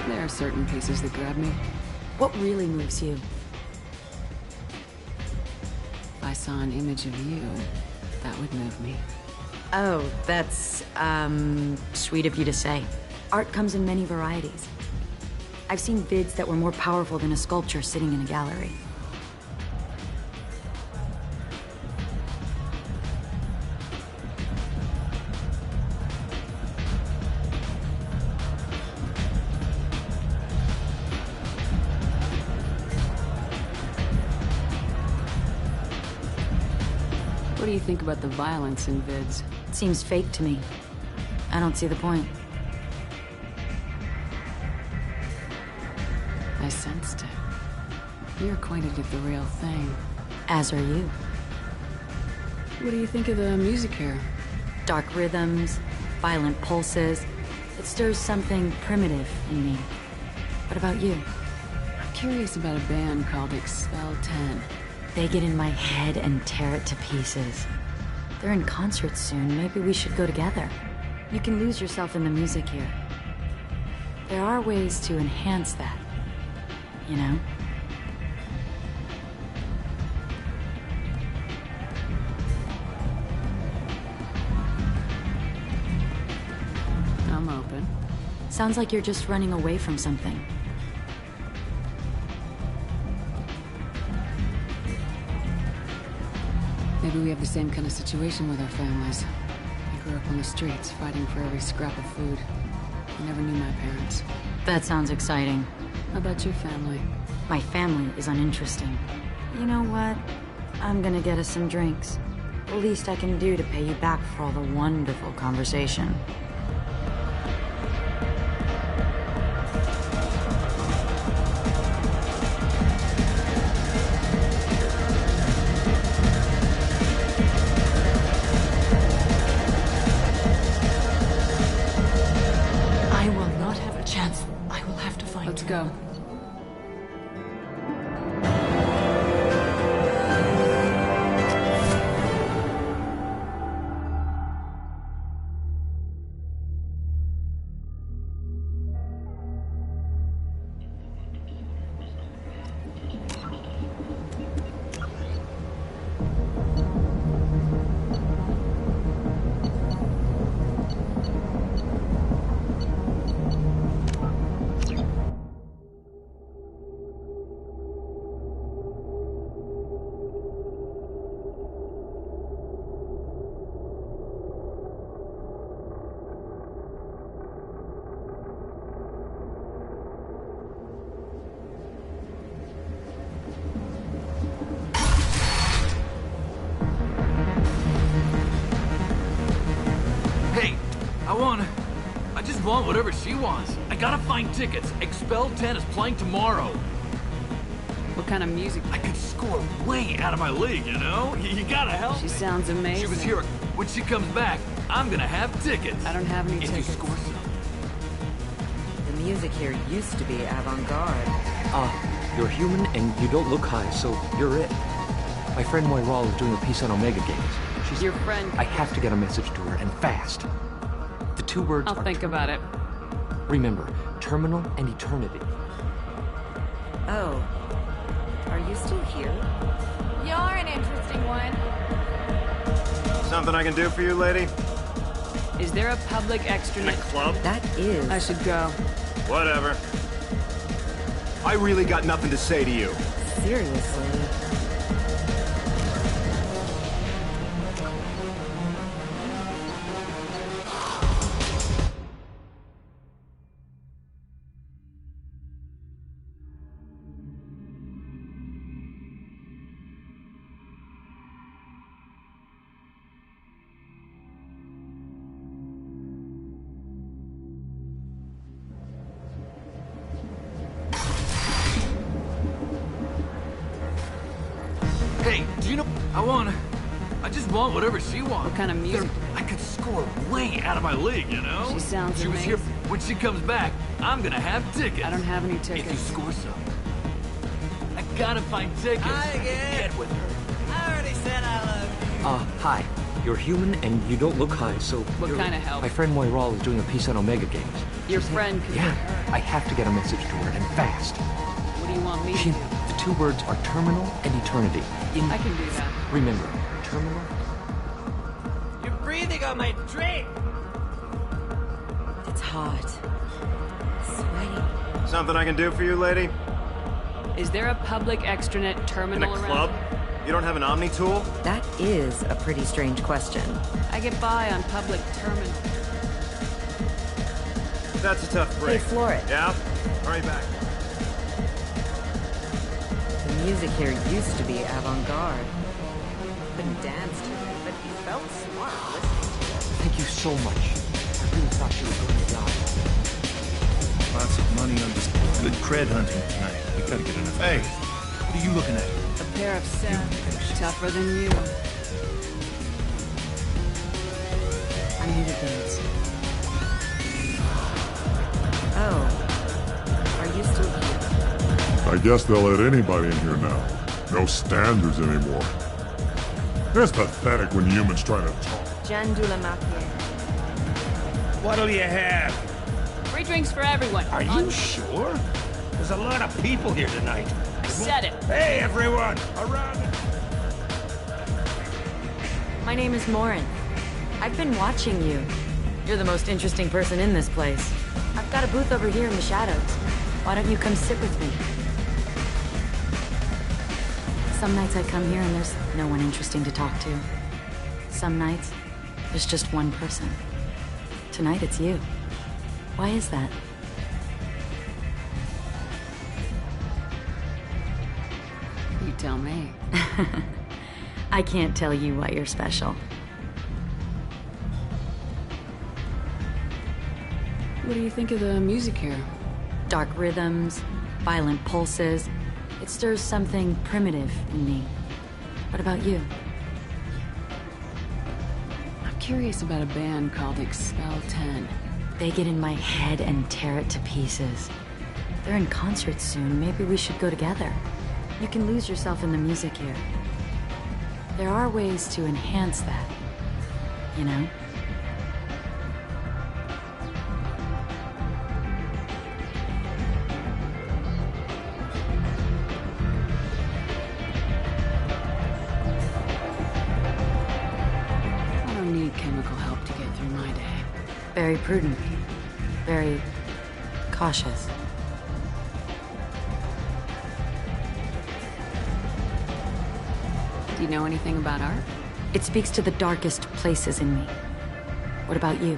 There are certain pieces that grab me. What really moves you? If I saw an image of you, that would move me. Oh, that's, sweet of you to say. Art comes in many varieties. I've seen vids that were more powerful than a sculpture sitting in a gallery. What do you think about the violence in vids? It seems fake to me. I don't see the point. I sensed it. You're acquainted with the real thing. As are you. What do you think of the music here? Dark rhythms, violent pulses. It stirs something primitive in me. What about you? I'm curious about a band called Expel 10. They get in my head and tear it to pieces. They're in concert soon. Maybe we should go together. You can lose yourself in the music here. There are ways to enhance that, you know? I'm open. Sounds like you're just running away from something. Maybe we have the same kind of situation with our families. I grew up on the streets, fighting for every scrap of food. I never knew my parents. That sounds exciting. How about your family? My family is uninteresting. You know what? I'm gonna get us some drinks. The least I can do to pay you back for all the wonderful conversation. I will not have a chance. I will have to find Let's her. go. Hey, I just want whatever she wants. I gotta find tickets. Expel 10 is playing tomorrow. What kind of music? I could score way out of my league, you know? You gotta help She me. sounds amazing. She was here. When she comes back, I'm gonna have tickets. I don't have any if tickets. you score some. The music here used to be avant-garde. You're human and you don't look high, so you're it. My friend Moiral is doing a piece on Omega Games. She's Your friend? I have to get a message to her, and fast. The two words I'll are... think about it. Remember, terminal and eternity. Oh. Are you still here? You're an interesting one. Something I can do for you, lady? Is there a public extranet club? That is. I should go. Whatever. I really got nothing to say to you. Seriously. Hey, do you know... I just want whatever she wants. What kind of music? I could score way out of my league, you know? She sounds She was amazing. here. When she comes back, I'm gonna have tickets. I don't have any tickets. If you score some. I gotta find tickets. Hi again. Get with her. I already said I love you. Hi. You're human and you don't look high, so... What kind of help? My friend Moiral is doing a piece on Omega Games. Your friend could... Yeah, I have to get a message to her, and fast. What do you want me to do? The two words are terminal and eternity. I can do that. Remember, terminal... You're breathing on my drink. It's hot. Sweaty. Something I can do for you, lady? Is there a public extranet terminal In a around? club? You don't have an Omni tool? That is a pretty strange question. I get by on public terminal. That's a tough break. Hey, floor it. Yeah? Hurry back. The music here used to be avant-garde. Couldn't dance to it, but he felt smart listening to it. Thank you so much. I really thought you were going to die. Lots of money on this good cred hunting tonight. We gotta get enough. Hey, what are you looking at? A pair of sets. Tougher than you. I'm here to dance. Oh. Are you still here? I guess they'll let anybody in here now. No standards anymore. It's pathetic when humans try to talk. What'll you have? Free drinks for everyone. Are you sure? There's a lot of people here tonight. I said it. Hey, everyone! Around! My name is Morin. I've been watching you. You're the most interesting person in this place. I've got a booth over here in the shadows. Why don't you come sit with me? Some nights I come here and there's no one interesting to talk to. Some nights, there's just one person. Tonight it's you. Why is that? You tell me. I can't tell you why you're special. What do you think of the music here? Dark rhythms, violent pulses. It stirs something primitive in me. What about you? I'm curious about a band called Expel 10. They get in my head and tear it to pieces. They're in concert soon. Maybe we should go together. You can lose yourself in the music here. There are ways to enhance that, you know? I don't need chemical help to get through my day. Very prudent. Very cautious. Do you know anything about art? It speaks to the darkest places in me. What about you?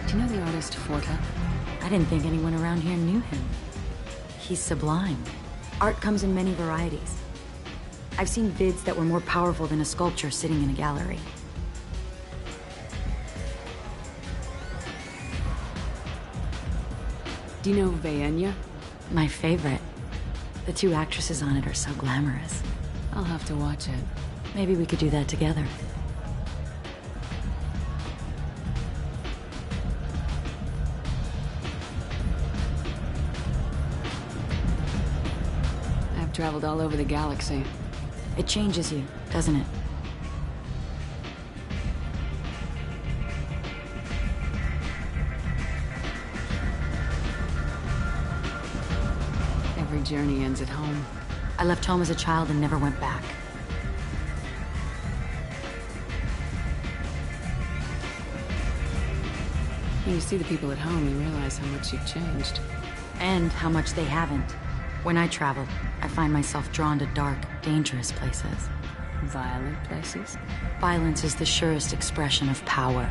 Do you know the artist Forta? I didn't think anyone around here knew him. He's sublime. Art comes in many varieties. I've seen vids that were more powerful than a sculpture sitting in a gallery. Do you know Vayenya? My favorite. The two actresses on it are so glamorous. I'll have to watch it. Maybe we could do that together. I've traveled all over the galaxy. It changes you, doesn't it? Every journey ends at home. I left home as a child and never went back. When you see the people at home, you realize how much you've changed. And how much they haven't. When I travel, I find myself drawn to dark, dangerous places. Violent places? Violence is the surest expression of power.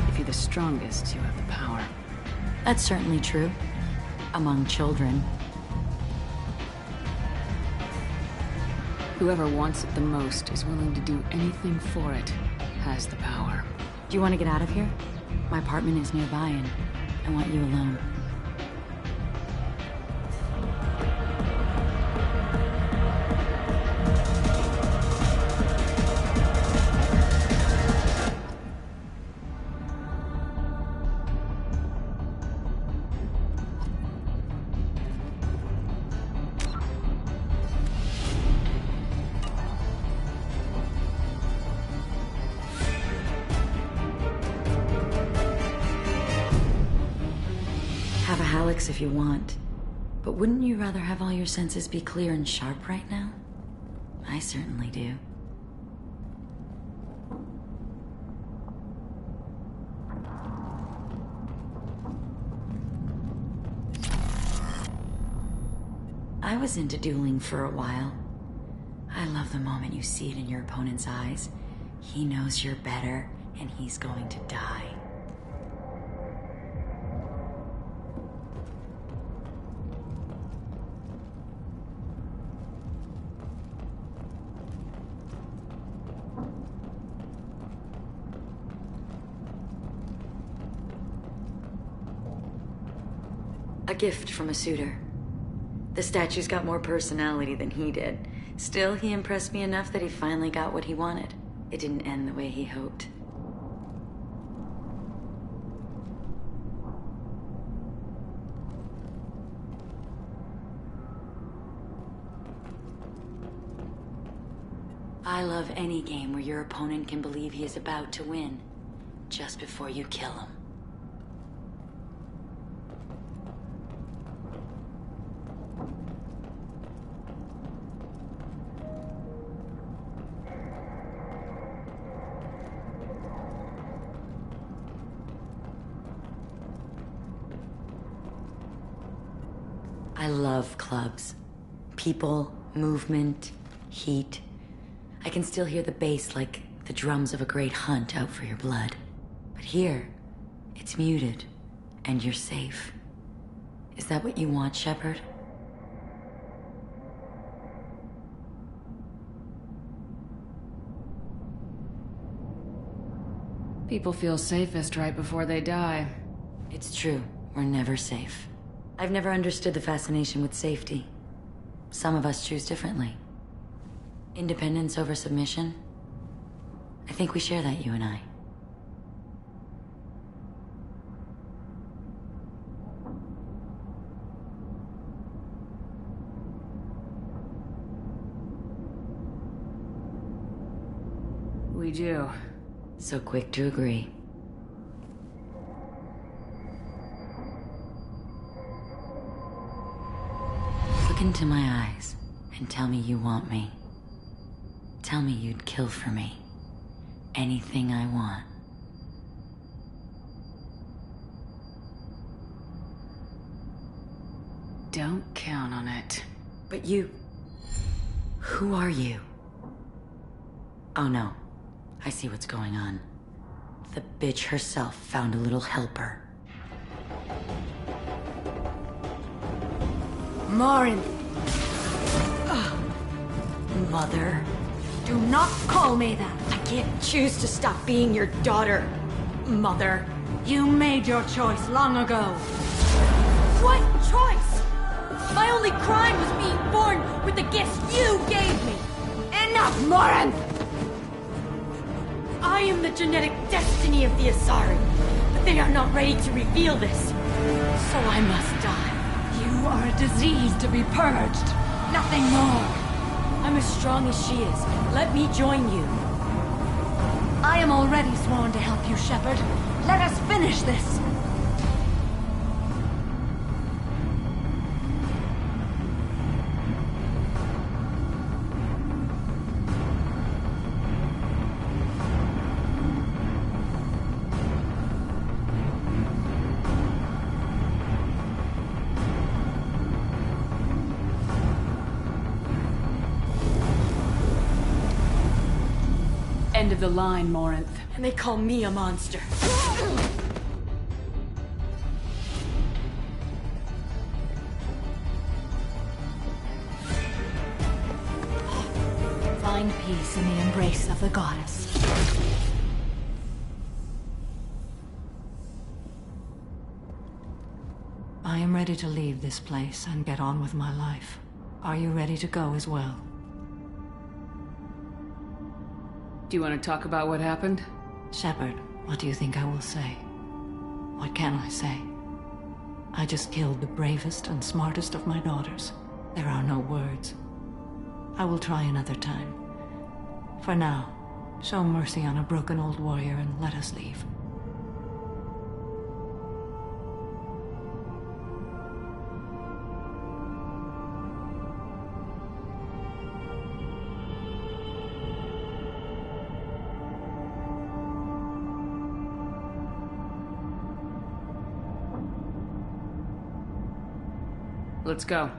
If you're the strongest, you have the power. That's certainly true. Among children. Whoever wants it the most is willing to do anything for it, has the power. Do you want to get out of here? My apartment is nearby and I want you alone. Have a Hallex if you want. But wouldn't you rather have all your senses be clear and sharp right now? I certainly do. I was into dueling for a while. I love the moment you see it in your opponent's eyes. He knows you're better, and he's going to die. A gift from a suitor. The statue's got more personality than he did. Still, he impressed me enough that he finally got what he wanted. It didn't end the way he hoped. I love any game where your opponent can believe he is about to win, just before you kill him. I love clubs. People, movement, heat. I can still hear the bass like the drums of a great hunt out for your blood. But here, it's muted, and you're safe. Is that what you want, Shepard? People feel safest right before they die. It's true. We're never safe. I've never understood the fascination with safety. Some of us choose differently. Independence over submission? I think we share that, you and I. We do. So quick to agree. Look into my eyes and tell me you want me. Tell me you'd kill for me. Anything I want. Don't count on it. But you... Who are you? Oh no. I see what's going on. The bitch herself found a little helper. Morin! Mother. Do not call me that! I can't choose to stop being your daughter, Mother. You made your choice long ago. What choice? My only crime was being born with the gifts you gave me. Enough, Morin! I am the genetic destiny of the Asari, but they are not ready to reveal this. So I must die. You are a disease to be purged. Nothing more. I'm as strong as she is. Let me join you. I am already sworn to help you, Shepard. Let us finish this. End of the line, Morinth. And they call me a monster. find peace in the embrace of the goddess. I am ready to leave this place and get on with my life. Are you ready to go as well? Do you want to talk about what happened? Shepard, what do you think I will say? What can I say? I just killed the bravest and smartest of my daughters. There are no words. I will try another time. For now, show mercy on a broken old warrior and let us leave. Let's go.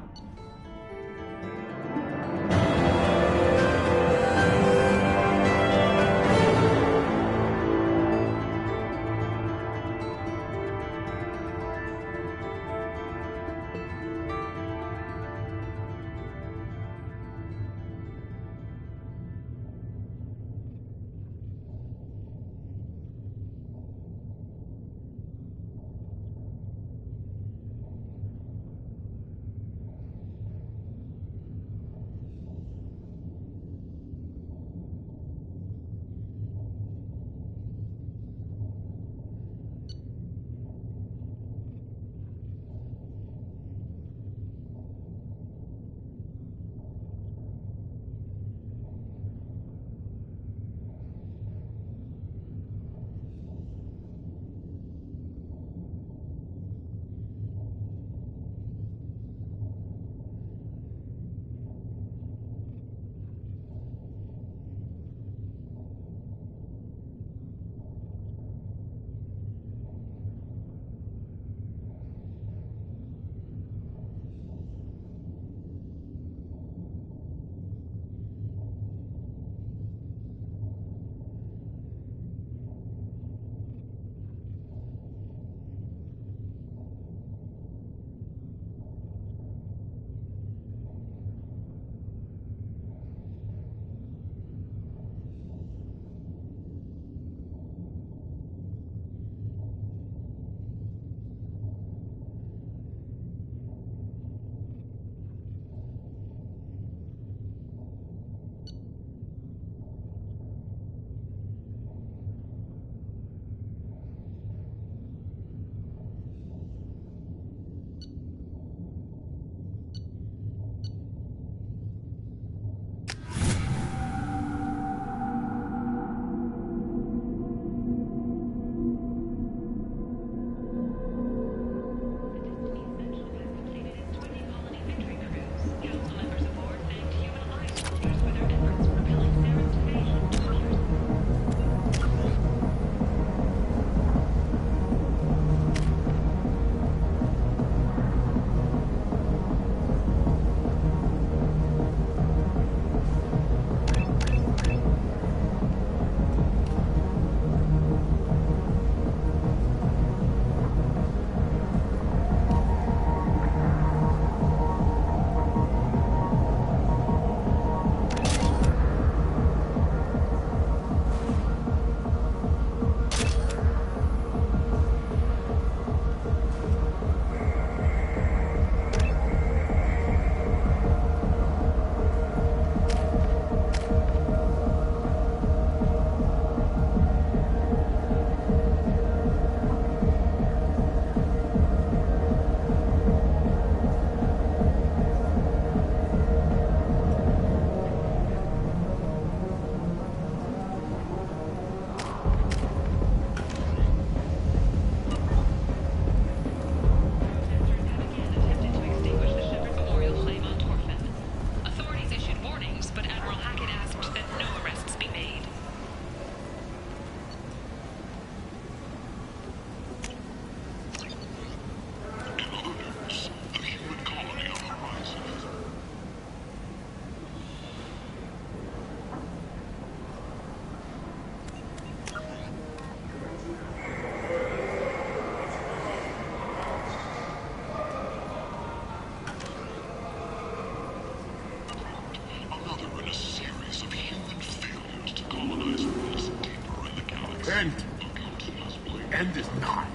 The end is nigh.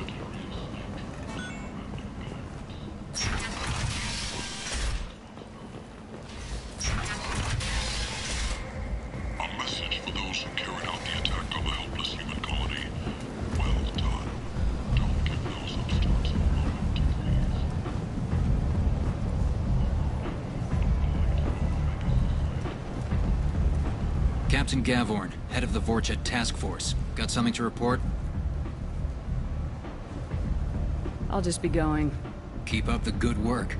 A message for those who carried out the attack on the helpless human colony. Well done. Don't give those upstarts a moment to breathe. Captain Gavorn, head of the Vorcha Task Force. Got something to report? I'll just be going. Keep up the good work.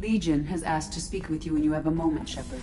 Legion has asked to speak with you when you have a moment, Shepard.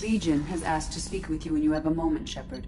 Legion has asked to speak with you when you have a moment, Shepard.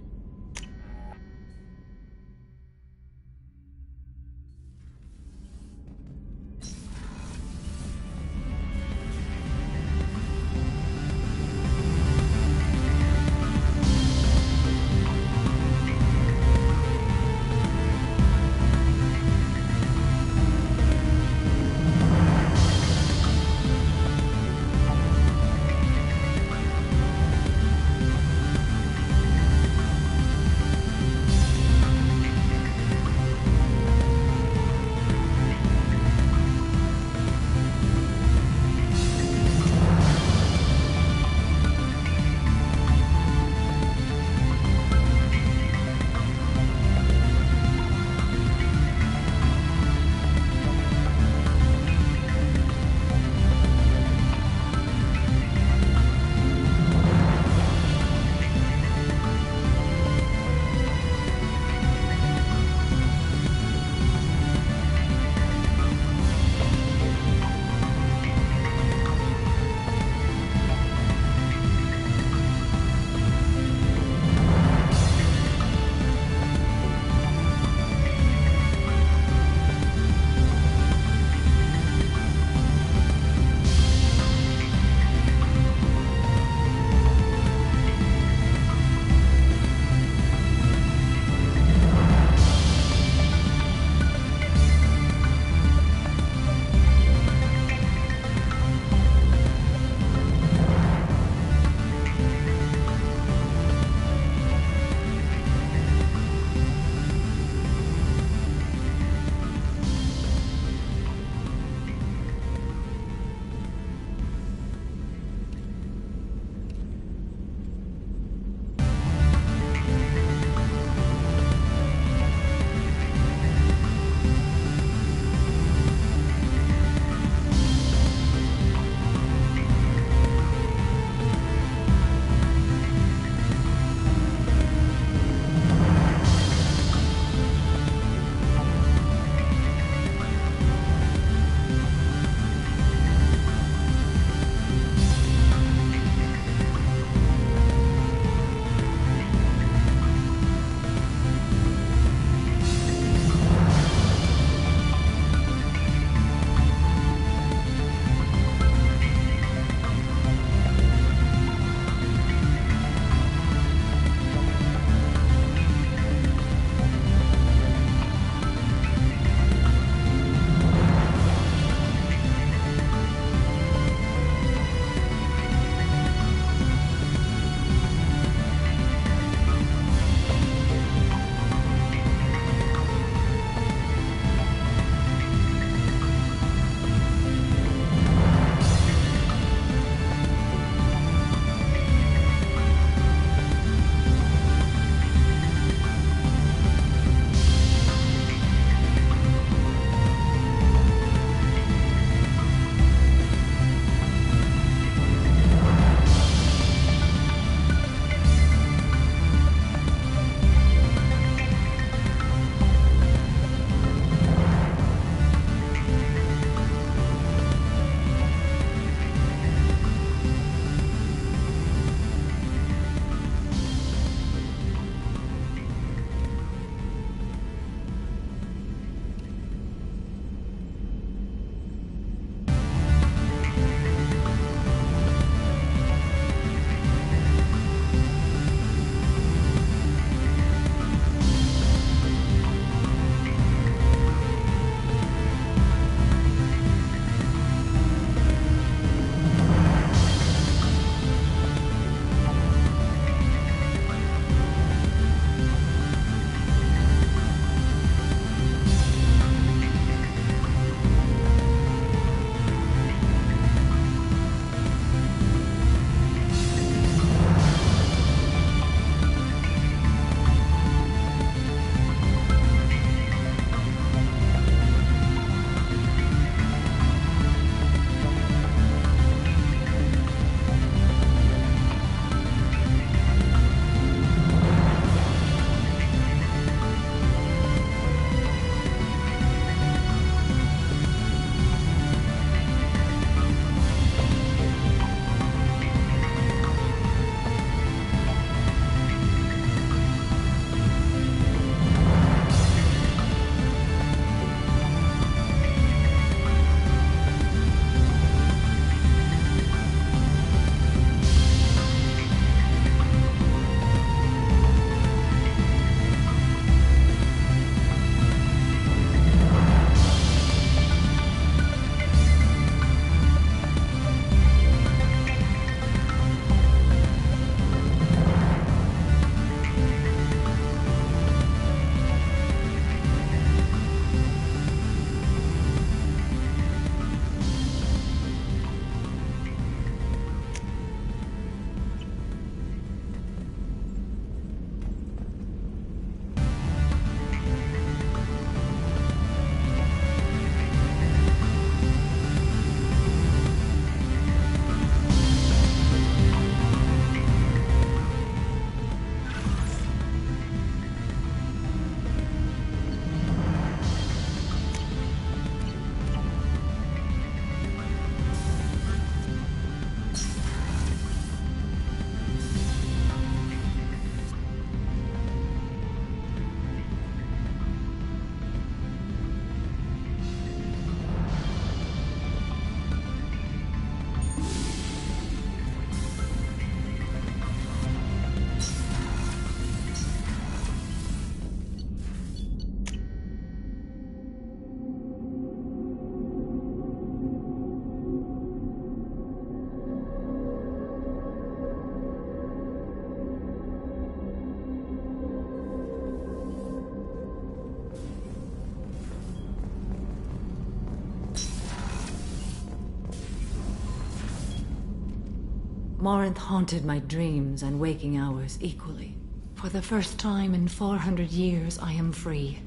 Morinth haunted my dreams and waking hours equally. For the first time in 400 years, I am free.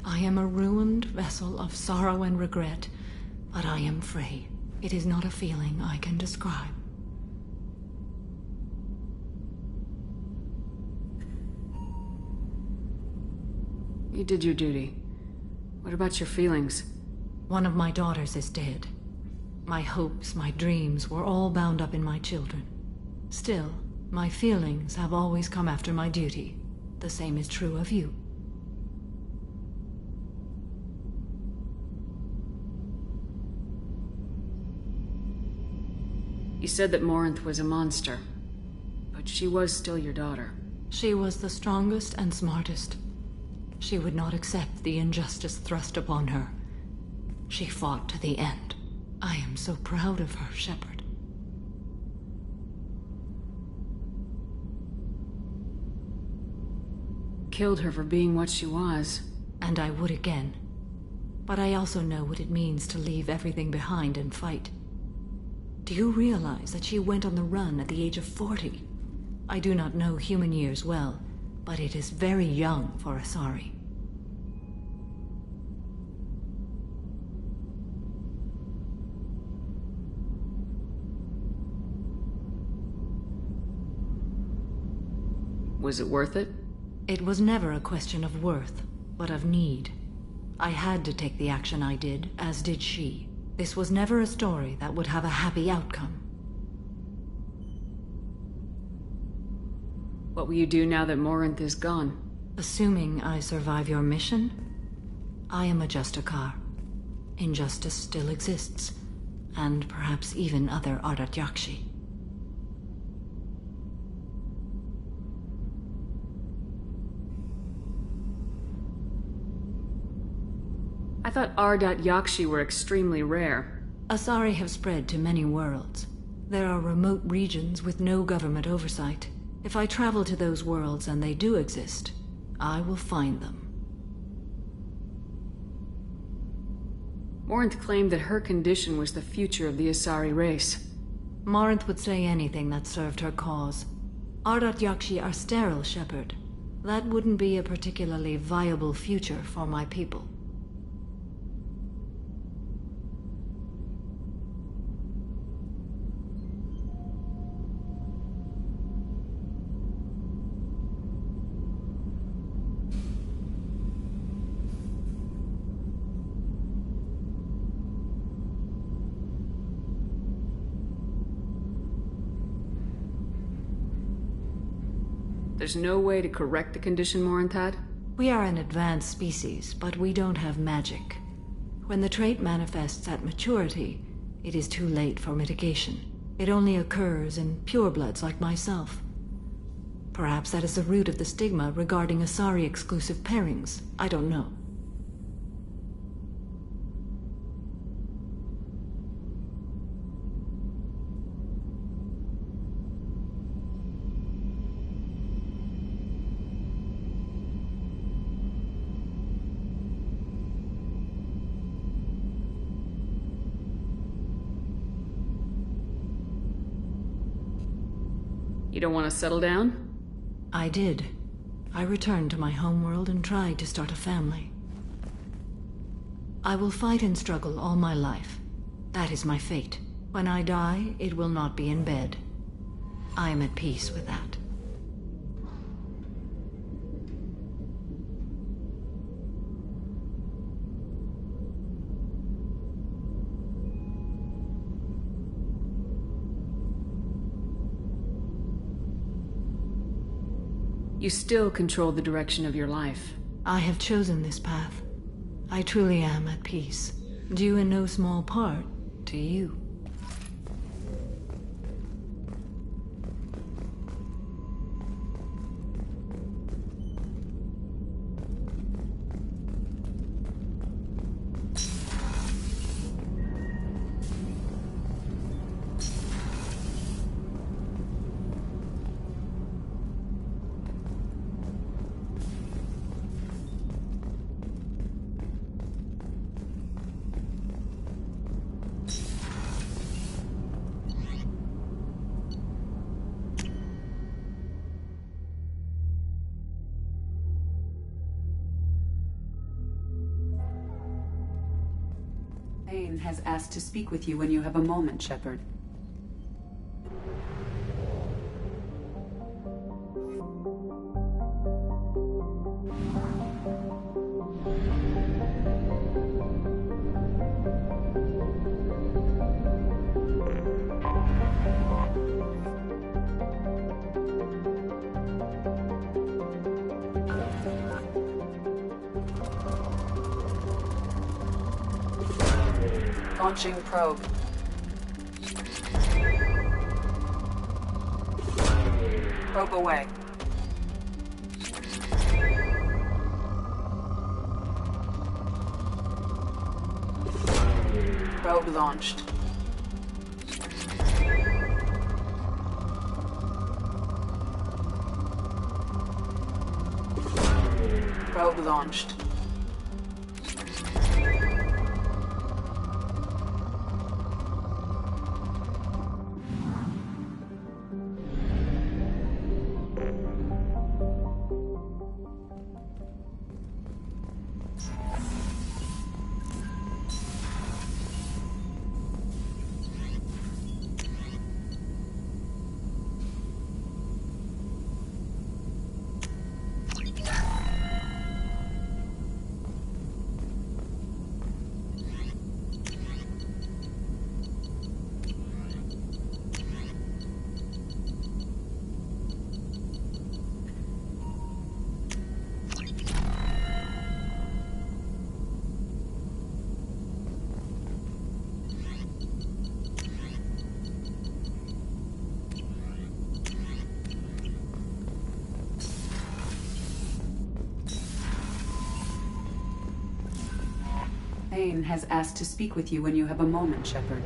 I am a ruined vessel of sorrow and regret, but I am free. It is not a feeling I can describe. You did your duty. What about your feelings? One of my daughters is dead. My hopes, my dreams were all bound up in my children. Still, my feelings have always come after my duty. The same is true of you. You said that Morinth was a monster, but she was still your daughter. She was the strongest and smartest. She would not accept the injustice thrust upon her. She fought to the end. I am so proud of her, Shepard. Killed her for being what she was. And I would again. But I also know what it means to leave everything behind and fight. Do you realize that she went on the run at the age of 40? I do not know human years well, but it is very young for Asari. Was it worth it? It was never a question of worth, but of need. I had to take the action I did, as did she. This was never a story that would have a happy outcome. What will you do now that Morinth is gone? Assuming I survive your mission, I am a Justikar. Injustice still exists, and perhaps even other Ardat Yakshi. I thought Ardat Yakshi were extremely rare. Asari have spread to many worlds. There are remote regions with no government oversight. If I travel to those worlds and they do exist, I will find them. Morinth claimed that her condition was the future of the Asari race. Morinth would say anything that served her cause. Ardat Yakshi are sterile, Shepard. That wouldn't be a particularly viable future for my people. There's no way to correct the condition Morinth had? We are an advanced species, but we don't have magic. When the trait manifests at maturity, it is too late for mitigation. It only occurs in purebloods like myself. Perhaps that is the root of the stigma regarding Asari-exclusive pairings. I don't know. You don't want to settle down? I did. I returned to my homeworld and tried to start a family. I will fight and struggle all my life. That is my fate. When I die, it will not be in bed. I am at peace with that. You still control the direction of your life. I have chosen this path. I truly am at peace, due in no small part to you. Payne has asked to speak with you when you have a moment, Shepard. Launching probe. Probe away. Probe launched. Probe launched. Payne has asked to speak with you when you have a moment, Shepard.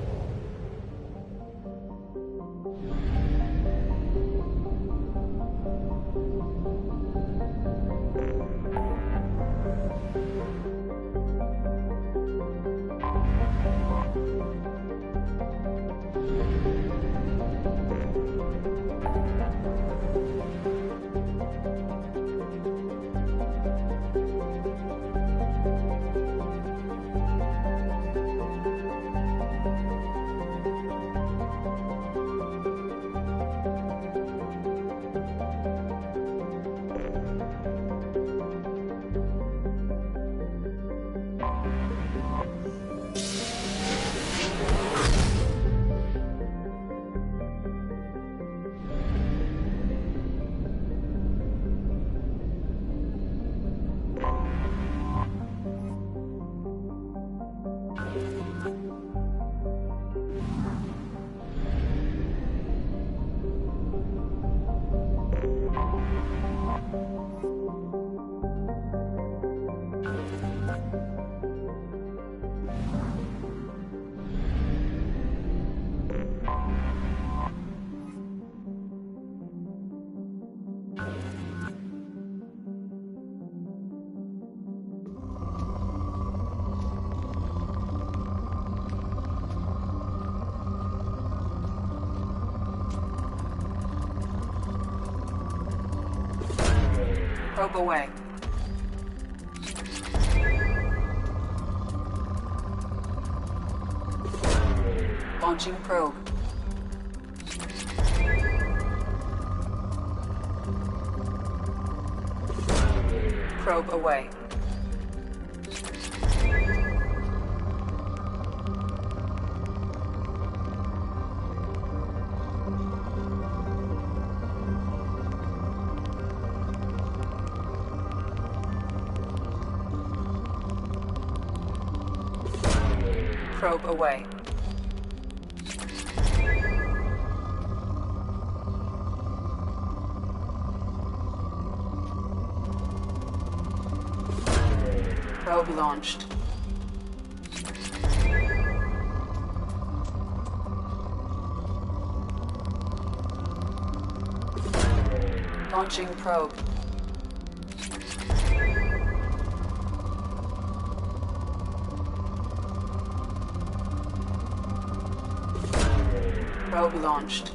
Probe away. Launching probe. Probe away. Probe away. Probe launched. Launching probe. Probe launched.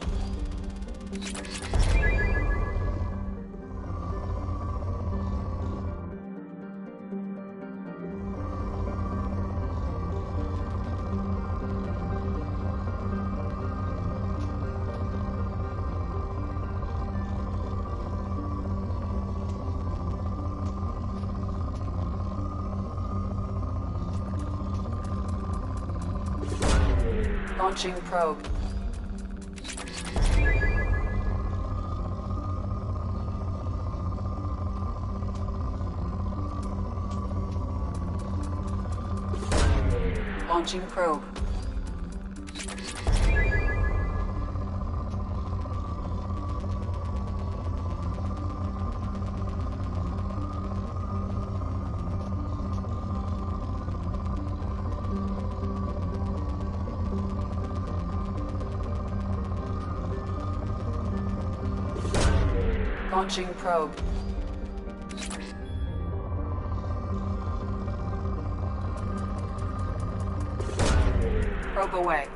Launching probe. Launching probe. Launching probe. Probe away.